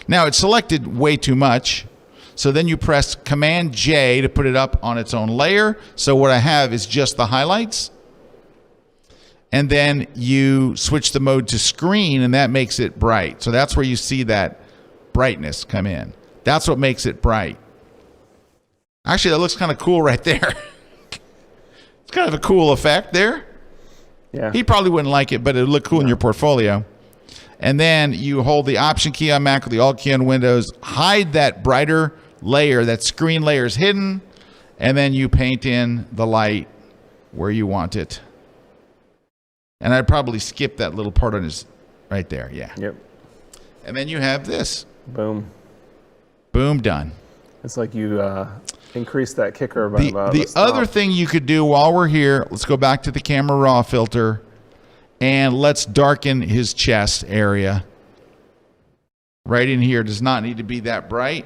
Now it's selected way too much. So then you press Command J to put it up on its own layer. So what I have is just the highlights. And then you switch the mode to screen and that makes it bright. So that's where you see that brightness come in. That's what makes it bright. Actually, that looks kind of cool right there. It's kind of a cool effect there. Yeah. He probably wouldn't like it, but it would look cool in your portfolio. And then you hold the Option key on Mac or the Alt key on Windows, hide that brighter layer, that screen layer is hidden, and then you paint in the light where you want it. And I'd probably skip that little part on his right there. Yeah. Yep. And then you have this. Boom. Boom, done. It's like you increase that kicker by about the other thing you could do while we're here, let's go back to the camera raw filter and let's darken his chest area. Right in here does not need to be that bright.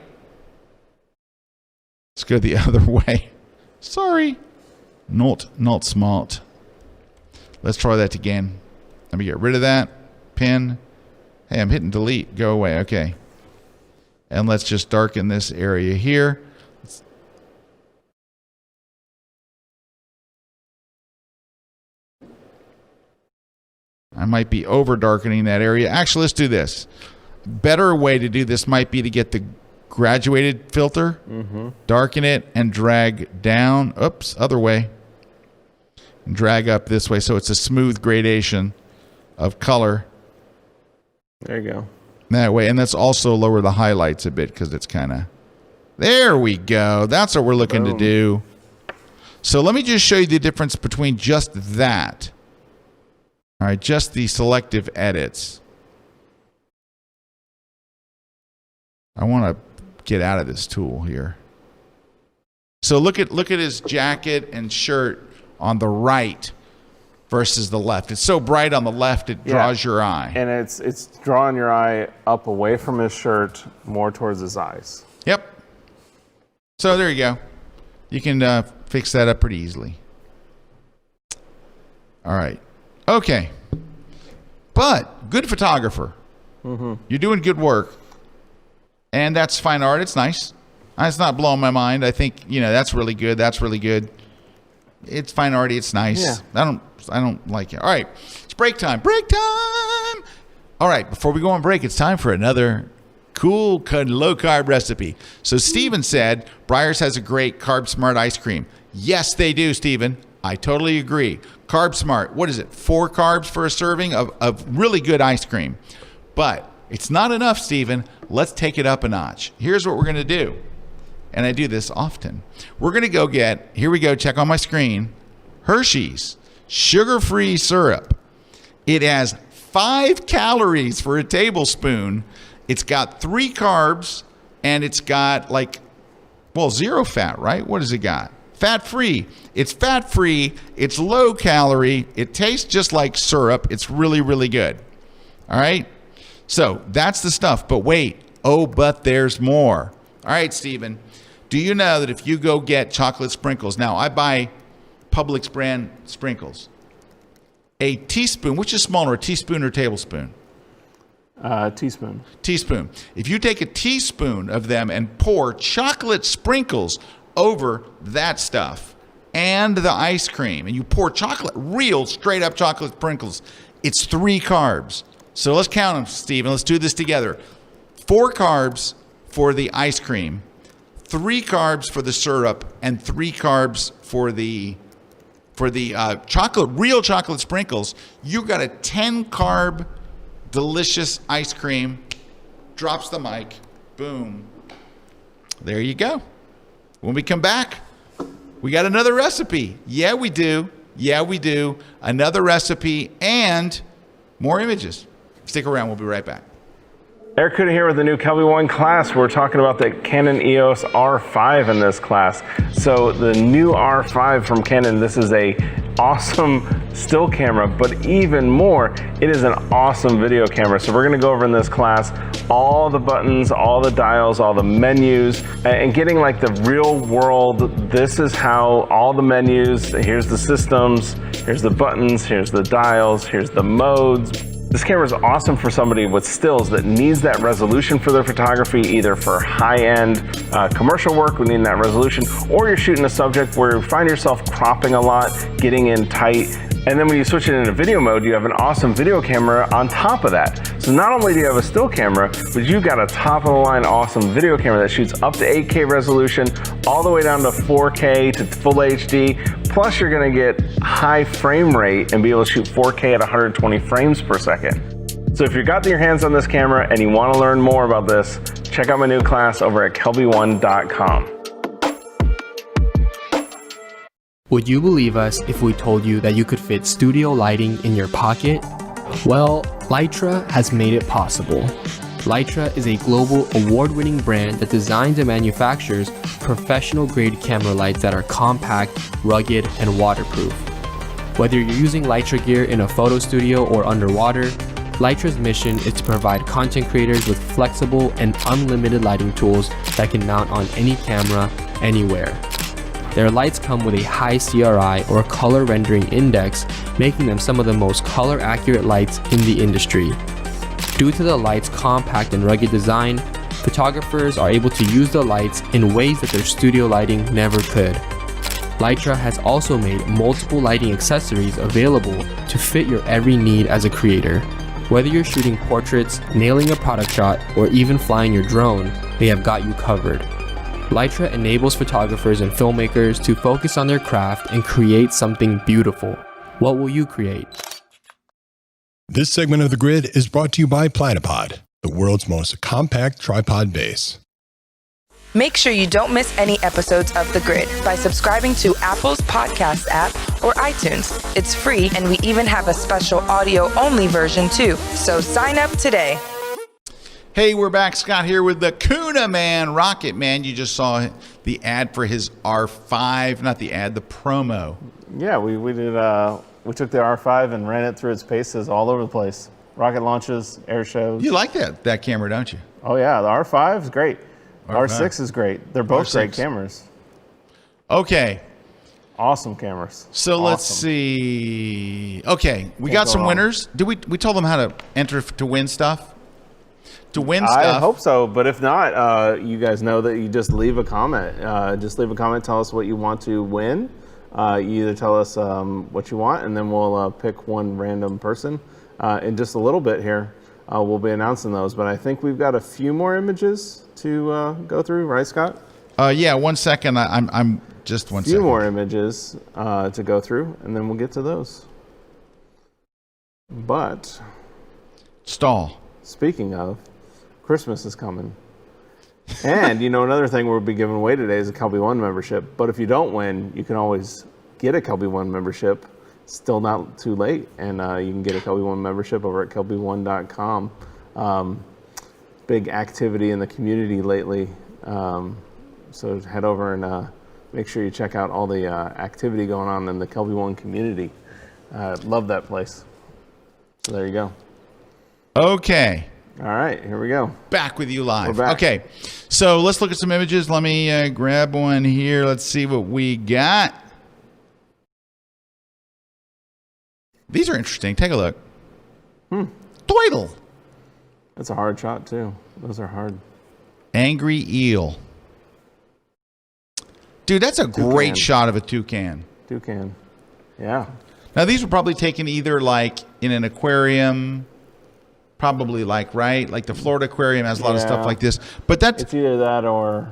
Let's go the other way. Sorry. Not smart. Let's try that again. Let me get rid of that. Pin. Hey, I'm hitting delete. Go away. Okay. And let's just darken this area here. I might be over darkening that area. Actually, let's do this. Better way to do this might be to get the graduated filter, darken it, and drag down. Oops, other way. And drag up this way so it's a smooth gradation of color. There you go. That way. And let's also lower the highlights a bit because it's kind of... There we go. That's what we're looking to do. So let me just show you the difference between just that. All right, just the selective edits. I want to get out of this tool here. So look at his jacket and shirt on the right versus the left. It's so bright on the left it draws your eye. And it's drawing your eye up away from his shirt, more towards his eyes. Yep. So there you go. You can fix that up pretty easily. All right. Okay. But good photographer. Mm-hmm. You're doing good work. And that's fine art. It's nice. It's not blowing my mind. I think, that's really good. That's really good. It's fine arty. It's nice. Yeah. I don't like it. All right. It's break time. Break time. All right. Before we go on break, it's time for another cool low-carb recipe. So Steven said, Breyers has a great Carb Smart ice cream. Yes, they do, Steven. I totally agree. Carb Smart. What is it? 4 carbs for a serving of really good ice cream. But it's not enough, Steven. Let's take it up a notch. Here's what we're going to do. And I do this often. We're going to go get, here we go, check on my screen, Hershey's sugar-free syrup. It has 5 calories for a tablespoon. It's got 3 carbs, and it's got 0 fat, right? What has it got? Fat-free. It's fat-free. It's low-calorie. It tastes just like syrup. It's really, really good. All right? So that's the stuff. But wait. Oh, but there's more. All right, Steven. Do you know that if you go get chocolate sprinkles, now I buy Publix brand sprinkles, a teaspoon, which is smaller, a teaspoon or tablespoon? Teaspoon. Teaspoon. If you take a teaspoon of them and pour chocolate sprinkles over that stuff and the ice cream, and you pour chocolate, real straight up chocolate sprinkles, it's 3 carbs. So let's count them, Steven. Let's do this together. 4 carbs for the ice cream, 3 carbs for the syrup, and 3 carbs for the chocolate, real chocolate sprinkles. You got a 10 carb delicious ice cream. Drops the mic. Boom. There you go. When we come back, we got another recipe. Yeah, we do. Yeah, we do. Another recipe and more images. Stick around. We'll be right back. Erik Kuna here with the new Kelby 1 class. We're talking about the Canon EOS R5 in this class. So the new R5 from Canon, this is a awesome still camera, but even more, it is an awesome video camera. So we're gonna go over in this class all the buttons, all the dials, all the menus, and getting the real world, this is how all the menus, here's the systems, here's the buttons, here's the dials, here's the modes. This camera is awesome for somebody with stills that needs that resolution for their photography, either for high-end commercial work, we need that resolution, or you're shooting a subject where you find yourself cropping a lot, getting in tight, and then when you switch it into video mode, you have an awesome video camera on top of that. So not only do you have a still camera, but you've got a top-of-the-line awesome video camera that shoots up to 8K resolution, all the way down to 4K to full HD, plus you're gonna get high frame rate and be able to shoot 4K at 120 frames per second. So if you've got your hands on this camera and you wanna learn more about this, check out my new class over at kelby1.com. Would you believe us if we told you that you could fit studio lighting in your pocket? Well, Lytra has made it possible. Lytra is a global award-winning brand that designs and manufactures professional-grade camera lights that are compact, rugged, and waterproof. Whether you're using Lytra gear in a photo studio or underwater, Lytra's mission is to provide content creators with flexible and unlimited lighting tools that can mount on any camera, anywhere. Their lights come with a high CRI or color rendering index, making them some of the most color accurate lights in the industry. Due to the light's compact and rugged design, photographers are able to use the lights in ways that their studio lighting never could. Lytra has also made multiple lighting accessories available to fit your every need as a creator. Whether you're shooting portraits, nailing a product shot, or even flying your drone, they have got you covered. Lytra enables photographers and filmmakers to focus on their craft and create something beautiful. What will you create? This segment of The Grid is brought to you by Platypod, the world's most compact tripod base. Make sure you don't miss any episodes of The Grid by subscribing to Apple's podcast app or iTunes. It's free, and we even have a special audio-only version too. So sign up today. Hey, we're back. Scott here with the Kuna Man, Rocket Man. You just saw the ad for his R5, not the ad, the promo. Yeah, we did. We took the R5 and ran it through its paces all over the place. Rocket launches, air shows. You like that camera, don't you? Oh yeah, the R5 is great. R6 is great. They're both great cameras. Okay. Awesome cameras. So let's see. Okay, we got some winners. Did we told them how to enter to win stuff? To win stuff. I hope so, but if not, you guys know that you just leave a comment. Just leave a comment. Tell us what you want to win. You either tell us what you want, and then we'll pick one random person. In just a little bit here, we'll be announcing those. But I think we've got a few more images to go through, right, Scott? Yeah. 1 second. I'm just 1 second. A few more images to go through, and then we'll get to those. But stall. Speaking of, Christmas is coming. And, another thing we'll be giving away today is a Kelby One membership. But if you don't win, you can always get a Kelby One membership. Still not too late. And you can get a Kelby One membership over at kelby1.com. Big activity in the community lately. So head over and make sure you check out all the activity going on in the Kelby One community. Love that place. So there you go. Okay. All right, here we go. Back with you live. We're back. Okay, so let's look at some images. Let me grab one here. Let's see what we got. These are interesting. Take a look. Doidle. That's a hard shot, too. Those are hard. Angry eel. Dude, that's a great shot of a toucan. Toucan. Yeah. Now, these were probably taken either like in an aquarium, probably like the Florida aquarium has a lot of stuff like this. But that's it's either that or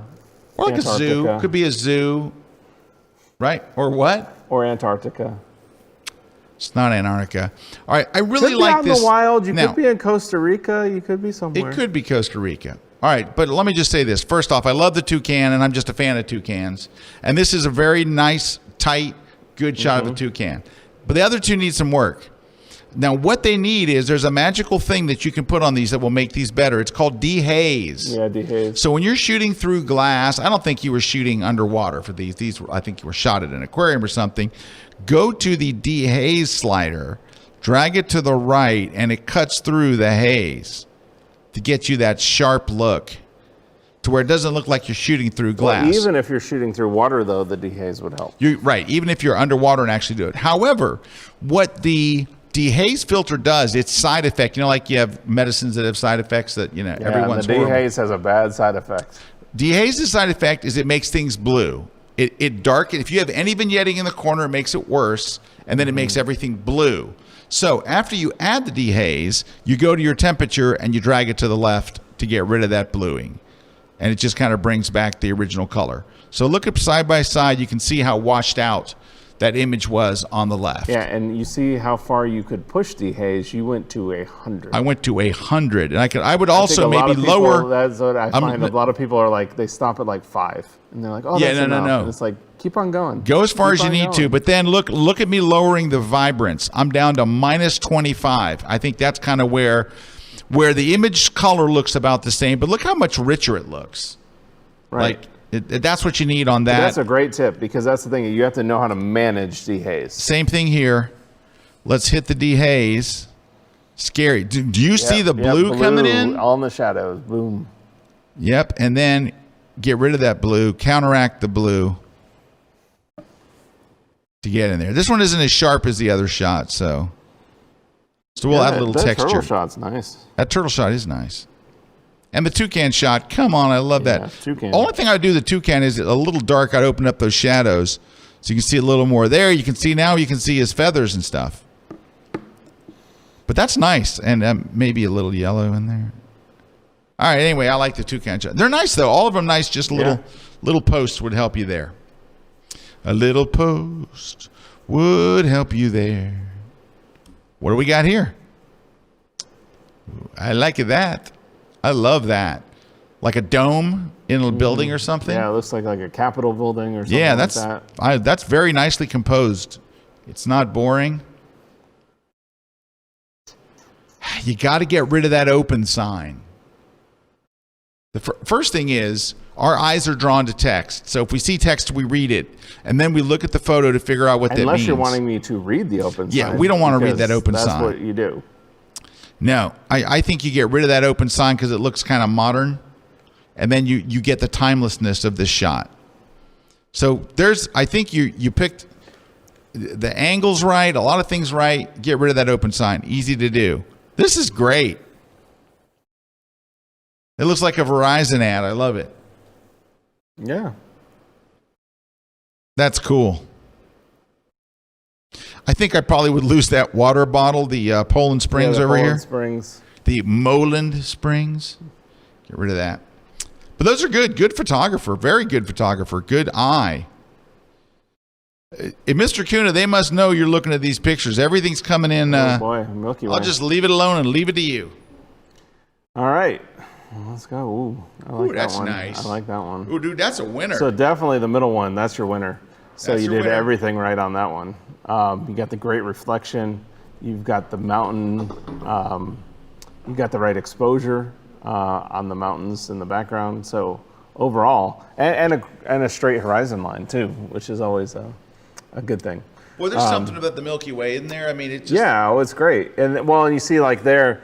like a zoo. Could be a zoo, right? Or what? Or Antarctica. It's not Antarctica. All right, I really like out this. In the wild. You could be in Costa Rica. You could be somewhere. It could be Costa Rica. All right, but let me just say this. First off, I love the toucan, and I'm just a fan of toucans. And this is a very nice, tight, good shot of a toucan. But the other two need some work. Now, what they need is there's a magical thing that you can put on these that will make these better. It's called dehaze. Yeah, dehaze. So when you're shooting through glass, I don't think you were shooting underwater for these. I think you were shot at an aquarium or something. Go to the dehaze slider, drag it to the right, and it cuts through the haze to get you that sharp look to where it doesn't look like you're shooting through glass. Well, even if you're shooting through water, though, the dehaze would help. You're right, even if you're underwater and actually do it. However, what the dehaze filter does, its side effect, like you have medicines that have side effects that, everyone's the dehaze has a bad side effect. Dehaze's side effect is it makes things blue. It darkens. If you have any vignetting in the corner, it makes it worse, and then it makes everything blue. So after you add the dehaze, you go to your temperature and you drag it to the left to get rid of that bluing. And it just kind of brings back the original color. So look up side by side. You can see how washed out that image was on the left. Yeah, and you see how far you could push dehaze. You went to 100. I went to 100, and I would also maybe lower. That's what I find. A lot of people are like, they stop at like 5, and they're like, oh, that's enough. No. And it's like, keep on going. Go as far as you need to, but then look at me lowering the vibrance. I'm down to minus 25. I think that's kind of where the image color looks about the same, but look how much richer it looks. Right. That's what you need on that. But that's a great tip, because that's the thing. You have to know how to manage dehaze. Same thing here. Let's hit the dehaze. Scary. Do you see the blue coming in? All in the shadows. Boom. Yep. And then get rid of that blue. Counteract the blue to get in there. This one isn't as sharp as the other shot, so we'll add a little texture. That turtle shot's nice. That turtle shot is nice. And the toucan shot, come on, I love that. Toucan. Only thing I would do the toucan is a little dark. I'd open up those shadows so you can see a little more there. You can see his feathers and stuff. But that's nice, and maybe a little yellow in there. All right, anyway, I like the toucan shot. They're nice, though. All of them nice, just little posts would help you there. A little post would help you there. What do we got here? I like that. I love that. Like a dome in a building or something. Yeah, it looks like a Capitol building or something. Yeah, that's that's very nicely composed. It's not boring. You got to get rid of that open sign. The first thing is our eyes are drawn to text. So if we see text, we read it. And then we look at the photo to figure out what that means. Unless you're wanting me to read the open sign. Yeah, we don't want to read that open sign. That's what you do. No, I think you get rid of that open sign because it looks kind of modern. And then you get the timelessness of this shot. So I think you picked the angles right, a lot of things right. Get rid of that open sign. Easy to do. This is great. It looks like a Verizon ad. I love it. Yeah. That's cool. I think I probably would lose that water bottle, the Poland Springs over here. Springs. The Moland Springs. Get rid of that. But those are good. Good photographer. Very good photographer. Good eye. Mr. Kuna, they must know you're looking at these pictures. Everything's coming in. Oh boy, Milky Way. I'll just leave it alone and leave it to you. All right. Well, let's go. Ooh, I like that that's one. Nice. I like that one. Ooh, dude, that's a winner. So definitely the middle one. That's your winner. So That's you your did winner. everything right on that one. You got the great reflection. You've got the mountain. You got the right exposure on the mountains in the background. So overall, and a straight horizon line too, which is always a good thing. Well, there's something about the Milky Way in there. I mean, it just... Yeah, it's great. And you see like there,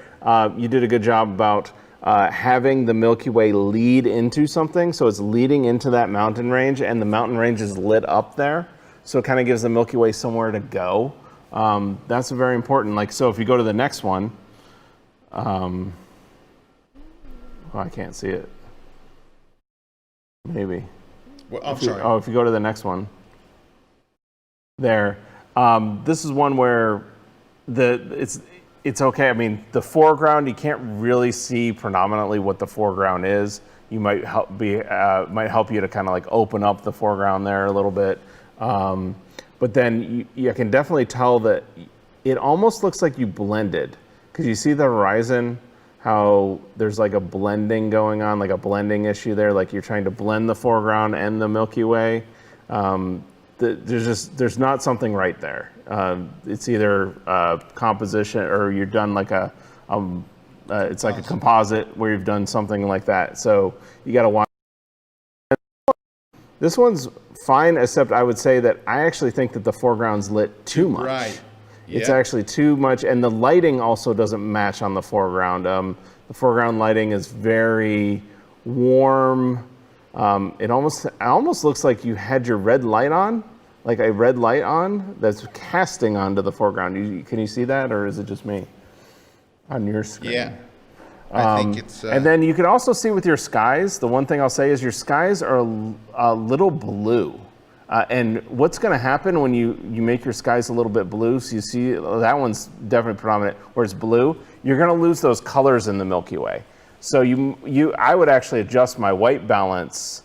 you did a good job about having the Milky Way lead into something. So it's leading into that mountain range, and the mountain range is lit up there. So it kind of gives the Milky Way somewhere to go. That's very important. Like, so if you go to the next one, I can't see it. Maybe. Well, I'm sorry. If you go to the next one. There. This is one where it's okay. I mean, the foreground, you can't really see predominantly what the foreground is. You might help you to kind of like open up the foreground there a little bit. But then you can definitely tell that it almost looks like you blended, because you see the horizon, how there's like a blending going on, like a blending issue there. Like you're trying to blend the foreground and the Milky Way. There's not something right there. It's either composition, or you've done like it's like a composite where you've done something like that. So you got to watch. This one's fine, except I would say that I actually think that the foreground's lit too much. Right. It's actually too much, and the lighting also doesn't match on the foreground. The foreground lighting is very warm. It almost looks like you had your red light on, like a red light on that's casting onto the foreground. Can you see that, or is it just me on your screen? Yeah. I think it's... And then you can also see with your skies, the one thing I'll say is your skies are a little blue. And what's going to happen when you make your skies a little bit blue, so you see that one's definitely predominant, where it's blue, you're going to lose those colors in the Milky Way. So I would actually adjust my white balance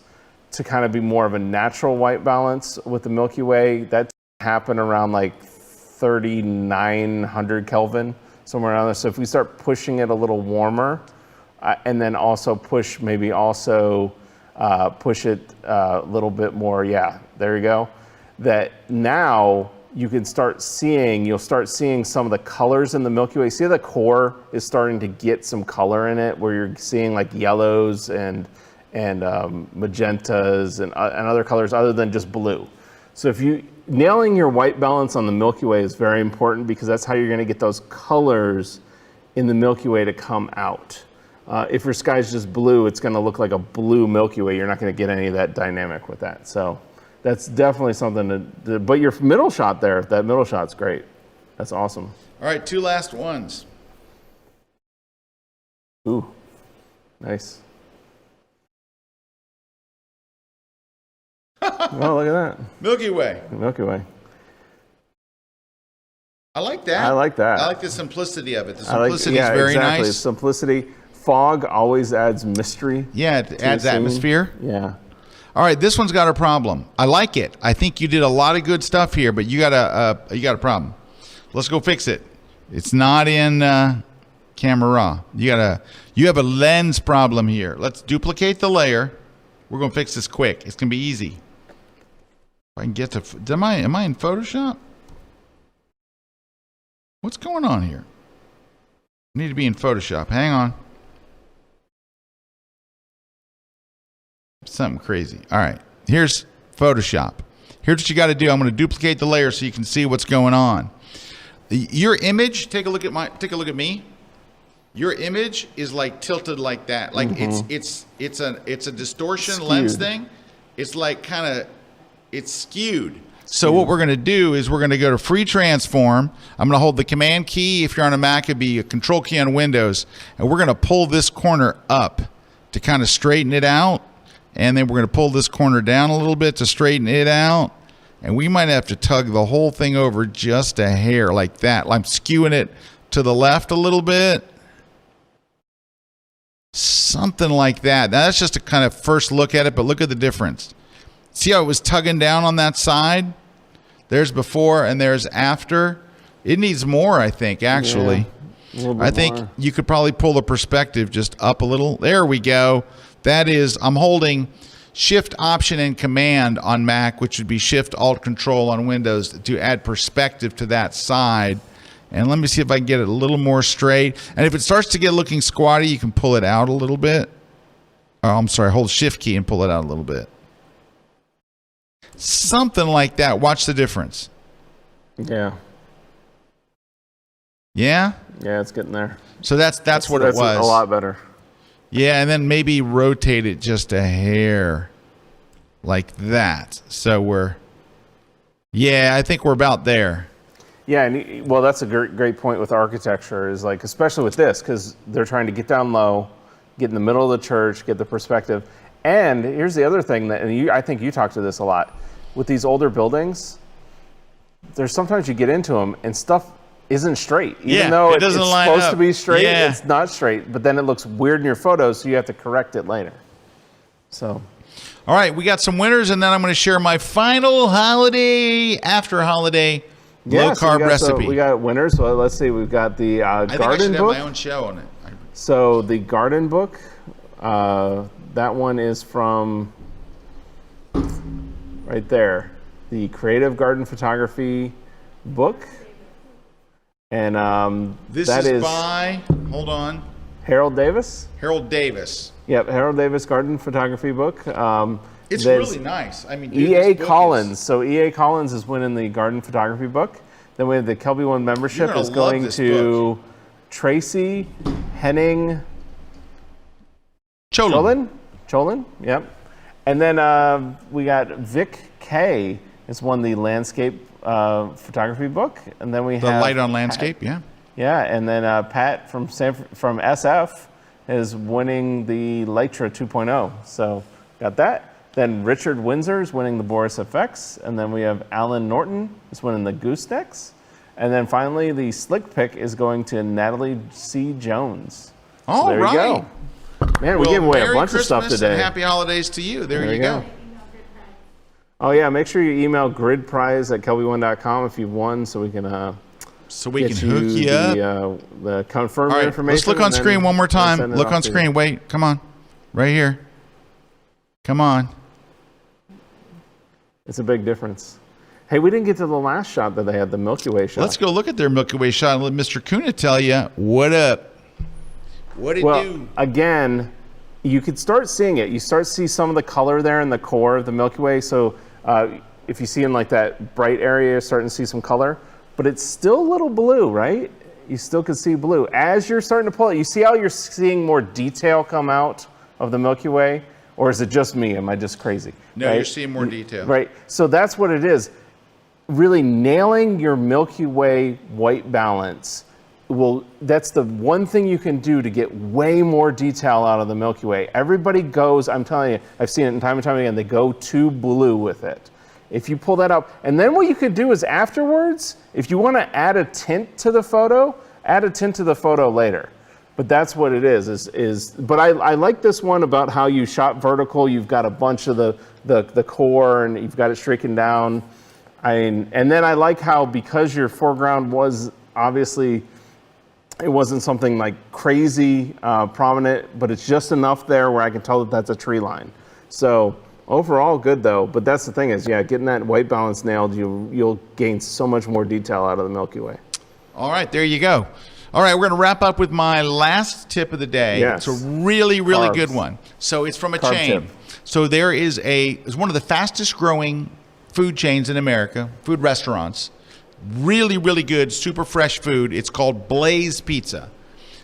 to kind of be more of a natural white balance with the Milky Way. That happen around like 3,900 Kelvin, somewhere around there. So if we start pushing it a little warmer, and then also push it a little bit more. Yeah, there you go. That now you'll start seeing some of the colors in the Milky Way. See how the core is starting to get some color in it, where you're seeing like yellows and magentas and other colors other than just blue. So nailing your white balance on the Milky Way is very important, because that's how you're going to get those colors in the Milky Way to come out. If your sky's just blue, it's going to look like a blue Milky Way. You're not going to get any of that dynamic with that. So that's definitely something but your middle shot there, that middle shot's great. That's awesome. All right, 2 last ones. Ooh, nice. Oh, look at that. Milky Way. Milky Way. I like that. I like that. I like the simplicity of it. The simplicity is very exactly. nice. Simplicity. Fog always adds mystery. Yeah, it adds atmosphere. Yeah. All right, this one's got a problem. I like it. I think you did a lot of good stuff here, but you got a problem. Let's go fix it. It's not in camera raw. You have a lens problem here. Let's duplicate the layer. We're gonna fix this quick. It's gonna be easy. If I can get to, am I in Photoshop? What's going on here? I need to be in Photoshop. Hang on. Something crazy. All right. Here's Photoshop. Here's what you got to do. I'm going to duplicate the layer so you can see what's going on. Your image, take a look at me. Your image is like tilted like that. Like it's a distortion skewed. Lens thing. It's like it's skewed. So what we're going to do is we're going to go to free transform. I'm going to hold the command key. If you're on a Mac, it'd be a control key on Windows. And we're going to pull this corner up to kind of straighten it out. And then we're going to pull this corner down a little bit to straighten it out. And we might have to tug the whole thing over just a hair like that. I'm skewing it to the left a little bit. Something like that. Now, that's just a kind of first look at it, but look at the difference. See how it was tugging down on that side? There's before and there's after. It needs more, I think, actually. Yeah, I think you could probably pull the perspective just up a little. There we go. That is, I'm holding Shift, Option, and Command on Mac, which would be Shift, Alt, Control on Windows to add perspective to that side. And let me see if I can get it a little more straight. And if it starts to get looking squatty, you can pull it out a little bit. Oh, I'm sorry. Hold Shift key and pull it out a little bit. Something like that. Watch the difference. Yeah. Yeah? Yeah, it's getting there. So that's what it was. A lot better. Yeah, and then maybe rotate it just a hair like that. So I think we're about there. Yeah, and well, that's a great point with architecture is like, especially with this, because they're trying to get down low, get in the middle of the church, get the perspective. And here's the other thing I think you talk to this a lot. With these older buildings, there's sometimes you get into them and stuff isn't straight. Even though it's supposed to be straight, it's not straight. But then it looks weird in your photos, so you have to correct it later. So, all right, we got some winners, and then I'm going to share my final after holiday low-carb recipe. We got winners. So let's see. We've got the garden book. I should have my own show on it. So the garden book, that one is from right there, the Creative Garden Photography book. And this is by, hold on. Harold Davis? Harold Davis. Yep, Harold Davis Garden Photography book. It's really nice. I mean, E.A. Collins. So E.A. Collins is winning the Garden Photography book. Then we have the Kelby One membership is going to Tracy Henning Cholin. Yep. And then we got Vic K. has won the landscape photography book, and then we have Light on Landscape, Pat, and then Pat from SF is winning the Lytra 2.0. So got that. Then Richard Windsor is winning the Boris FX, and then we have Alan Norton is winning the Goosenecks, and then finally the Slick Pick is going to Natalie C. Jones. All there right. you go. Man, we gave away a bunch of stuff today. And happy holidays to you. There you go. Oh yeah, make sure you email gridprize@kelby1.com if you've won, so we can hook you you up. The confirmed information. Let's look on screen one more time. Look on screen. Wait, come on, right here. Come on. It's a big difference. Hey, we didn't get to the last shot that they had, the Milky Way shot. Let's go look at their Milky Way shot and let Mr. Kuna tell you what up. What it do? Again, you could start seeing it. You start to see some of the color there in the core of the Milky Way. So if you see in like that bright area, you're starting to see some color, but it's still a little blue, right? You still can see blue. As you're starting to pull it, you see how you're seeing more detail come out of the Milky Way? Or is it just me? Am I just crazy? No, right? You're seeing more detail. Right. So that's what it is. Really nailing your Milky Way white balance. That's the one thing you can do to get way more detail out of the Milky Way. Everybody goes, I'm telling you, I've seen it time and time again, they go too blue with it. If you pull that up, and then what you could do is afterwards, if you want to add a tint to the photo, add a tint to the photo later. But that's what it is. But I like this one about how you shot vertical, you've got a bunch of the core and you've got it streaking down. And then I like how, because your foreground was obviously, it wasn't something like crazy prominent, but it's just enough there where I can tell that that's a tree line. So overall good though, but that's the thing is, getting that white balance nailed, you'll gain so much more detail out of the Milky Way. All right, there you go. All right, we're going to wrap up with my last tip of the day. Yes. It's a really, really Carbs. good one. So it's from a Carb chain. tip. So there is it's one of the fastest growing food chains in America, food restaurants. Really, really good, super fresh food. It's called Blaze Pizza.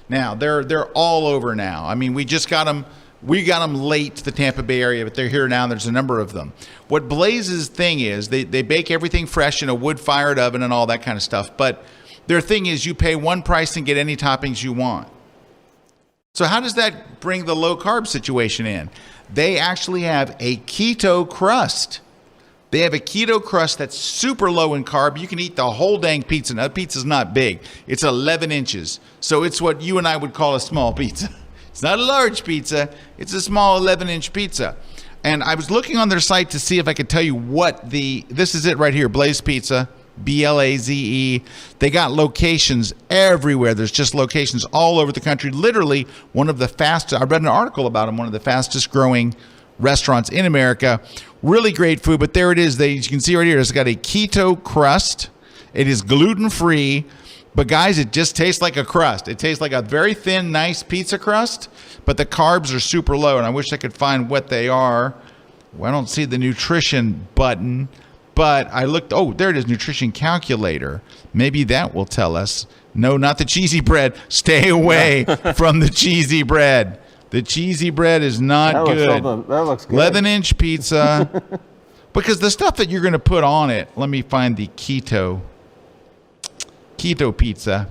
Now, they're all over now. I mean, we just got them. We got them late to the Tampa Bay area, but they're here now. And there's a number of them. What Blaze's thing is, they bake everything fresh in a wood-fired oven and all that kind of stuff. But their thing is you pay one price and get any toppings you want. So how does that bring the low-carb situation in? They actually have a keto crust. They have a keto crust that's super low in carb. You can eat the whole dang pizza. Now, the pizza's not big. It's 11 inches. So it's what you and I would call a small pizza. It's not a large pizza. It's a small 11-inch pizza. And I was looking on their site to see if I could tell you what this is it right here, Blaze Pizza, Blaze. They got locations everywhere. There's just locations all over the country. Literally one of the fastest, I read an article about them, one of the fastest growing restaurants in America. Really great food, but there it is. You can see right here, it's got a keto crust. It is gluten-free. But guys, it just tastes like a crust. It tastes like a very thin, nice pizza crust, but the carbs are super low, and I wish I could find what they are. Well, I don't see the nutrition button, but I looked. Oh, there it is, nutrition calculator. Maybe that will tell us. No, not the cheesy bread. Stay away from the cheesy bread. The cheesy bread is not good. That looks good. 11-inch pizza. Because the stuff that you're going to put on it, let me find the keto pizza.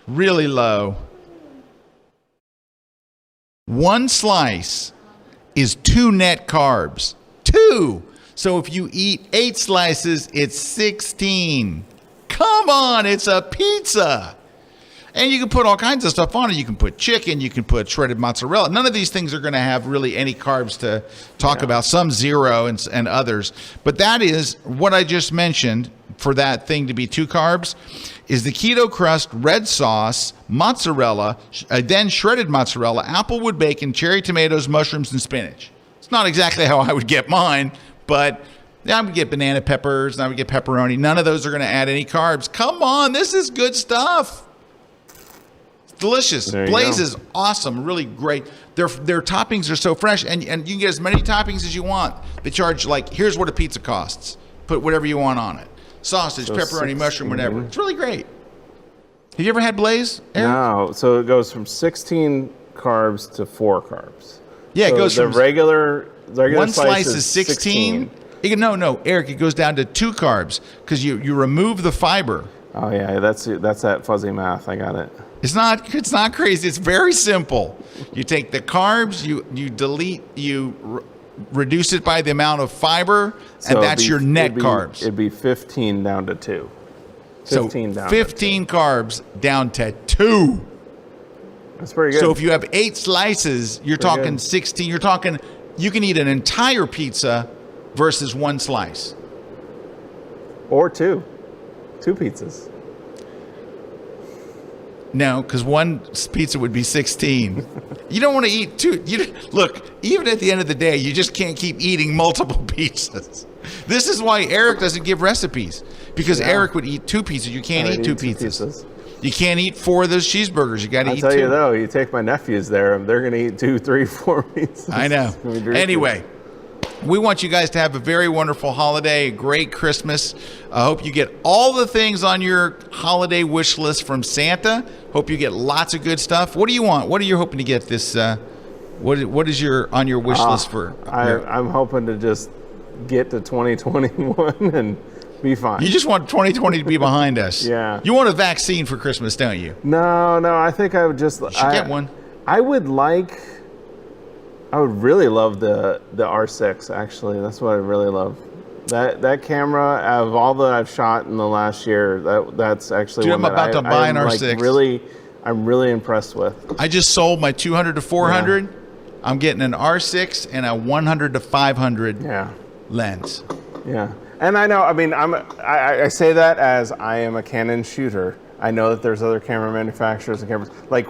Really low. One slice is 2 net carbs. 2. So if you eat 8 slices, it's 16. Come on, it's a pizza. And you can put all kinds of stuff on it. You can put chicken. You can put shredded mozzarella. None of these things are going to have really any carbs to talk about. Some 0 and others. But that is what I just mentioned for that thing to be 2 carbs is the keto crust, red sauce, mozzarella, then shredded mozzarella, applewood bacon, cherry tomatoes, mushrooms, and spinach. It's not exactly how I would get mine, but I would get banana peppers and I would get pepperoni. None of those are going to add any carbs. Come on, this is good stuff. Delicious. Blaze is awesome, really great. Their toppings are so fresh, and you can get as many toppings as you want. They charge here's what a pizza costs. Put whatever you want on it. Sausage, pepperoni, mushroom, whatever. It's really great. Have you ever had Blaze, Eric? No. So it goes from 16 carbs to 4 carbs. Yeah, it goes from the regular one slice is 16. No, Eric, it goes down to 2 carbs because you remove the fiber. Oh yeah, that's that fuzzy math. I got it. It's not crazy. It's very simple. You take the carbs, you reduce it by the amount of fiber, and that's your net carbs. It'd be 15 down to 2. 15 carbs down to 2. That's pretty good. So if you have 8 slices, you're talking 16. You're talking you can eat an entire pizza versus 1 slice. Or 2 pizzas. No, because 1 pizza would be 16. You don't want to eat 2. Look, even at the end of the day, you just can't keep eating multiple pizzas. This is why Eric doesn't give recipes. Because Eric would eat 2 pizzas. You can't eat 2 pizzas. You can't eat 4 of those cheeseburgers. You got to eat 2. I'll tell you though, you take my nephews there, they're going to eat 2, 3, 4 pizzas. I know. Anyway, we want you guys to have a very wonderful holiday, a great Christmas. I hope you get all the things on your holiday wish list from Santa. Hope you get lots of good stuff. What do you want? What are you hoping to get this? What is on your wish list for? I'm hoping to just get to 2021 and be fine. You just want 2020 to be behind us. Yeah. You want a vaccine for Christmas, don't you? No. I think I would just. You should get one. I would really love the R6. Actually, that's what I really love. That camera, out of all that I've shot in the last year, that's actually one I'm about to buy an R6. I'm really impressed with. I just sold my 200 to 400. Yeah. I'm getting an R6 and a 100 to 500 lens. Yeah, and I know. I mean, I say that as I am a Canon shooter. I know that there's other camera manufacturers and cameras. Like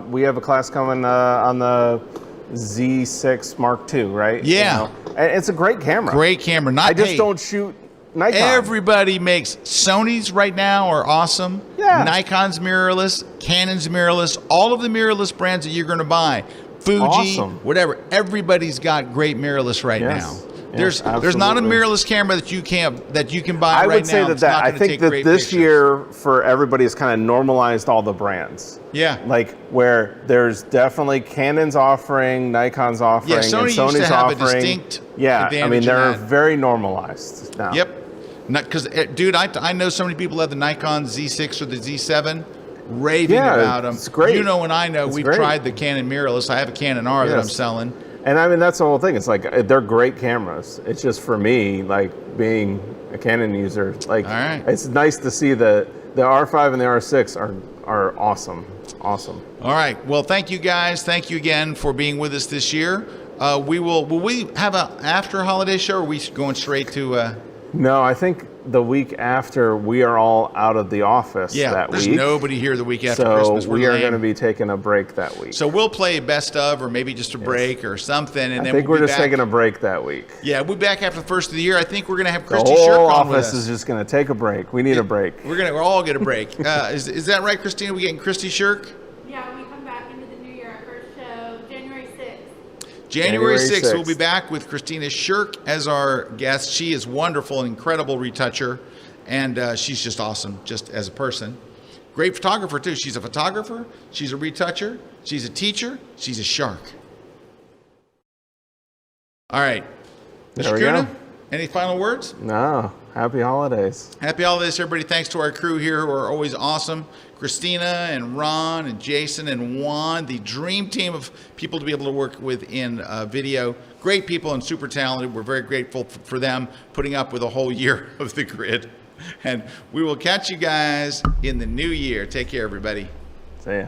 we have a class coming on the Z6 Mark II, right? Yeah. You know? And it's a great camera. Great camera. I just don't shoot Nikon. Everybody makes Sony's right now are awesome. Yeah. Nikon's mirrorless, Canon's mirrorless, all of the mirrorless brands that you're going to buy. Fuji, awesome. whatever. Everybody's got great mirrorless right Yes. now. Yes, There's not a absolutely. mirrorless camera that you can buy I right would say now. that It's not I gonna think take that great this pictures. year for everybody has kind of normalized all the brands. Yeah. Like where there's definitely Canon's offering, Nikon's offering, Yeah, Sony and used Sony's to have a offering. distinct Yeah, I advantage mean in they're that. very normalized now. Yep. Because, dude, I know so many people have the Nikon Z6 or the Z7 raving Yeah, about them. it's great. You know, and I know It's we've great. tried the Canon mirrorless. I have a Canon R that I'm Yes. selling. And I mean that's the whole thing. It's like they're great cameras. It's just for me, like being a Canon user, like All right. it's nice to see the R5 and the R6 are awesome. Awesome. All right. Well, thank you guys. Thank you again for being with us this year. Will we have a after holiday show, or are we going straight to? No, I think the week after we are all out of the office that there's week. nobody here the week after So Christmas. we are lame. going to be taking a break that week. So we'll play best of, or maybe just a break or something, and I then think we'll we're be just back. taking a break that week. Yeah, we'll be back after the first of the year. I think we're going to have The Christy Shirk whole on with office us. is just going to take a break. We need a break. We're all get a break. Is that right, Christina? We getting Christy Shirk? Yeah, we come back into the new year. Our first show, January 6th. January 6th, 6th. we'll be back with Christina Shirk as our guest. She is wonderful, an incredible retoucher, and she's just awesome, just as a person. Great photographer, too. She's a photographer, she's a retoucher, she's a teacher, she's a shark. All right. There Mr. we Kuna, go. any final words? No, happy holidays. Happy holidays, everybody. Thanks to our crew here who are always awesome. Christina and Ron and Jason and Juan, the dream team of people to be able to work with in video. Great people and super talented. We're very grateful for them putting up with a whole year of the grid. And we will catch you guys in the new year. Take care, everybody. See ya.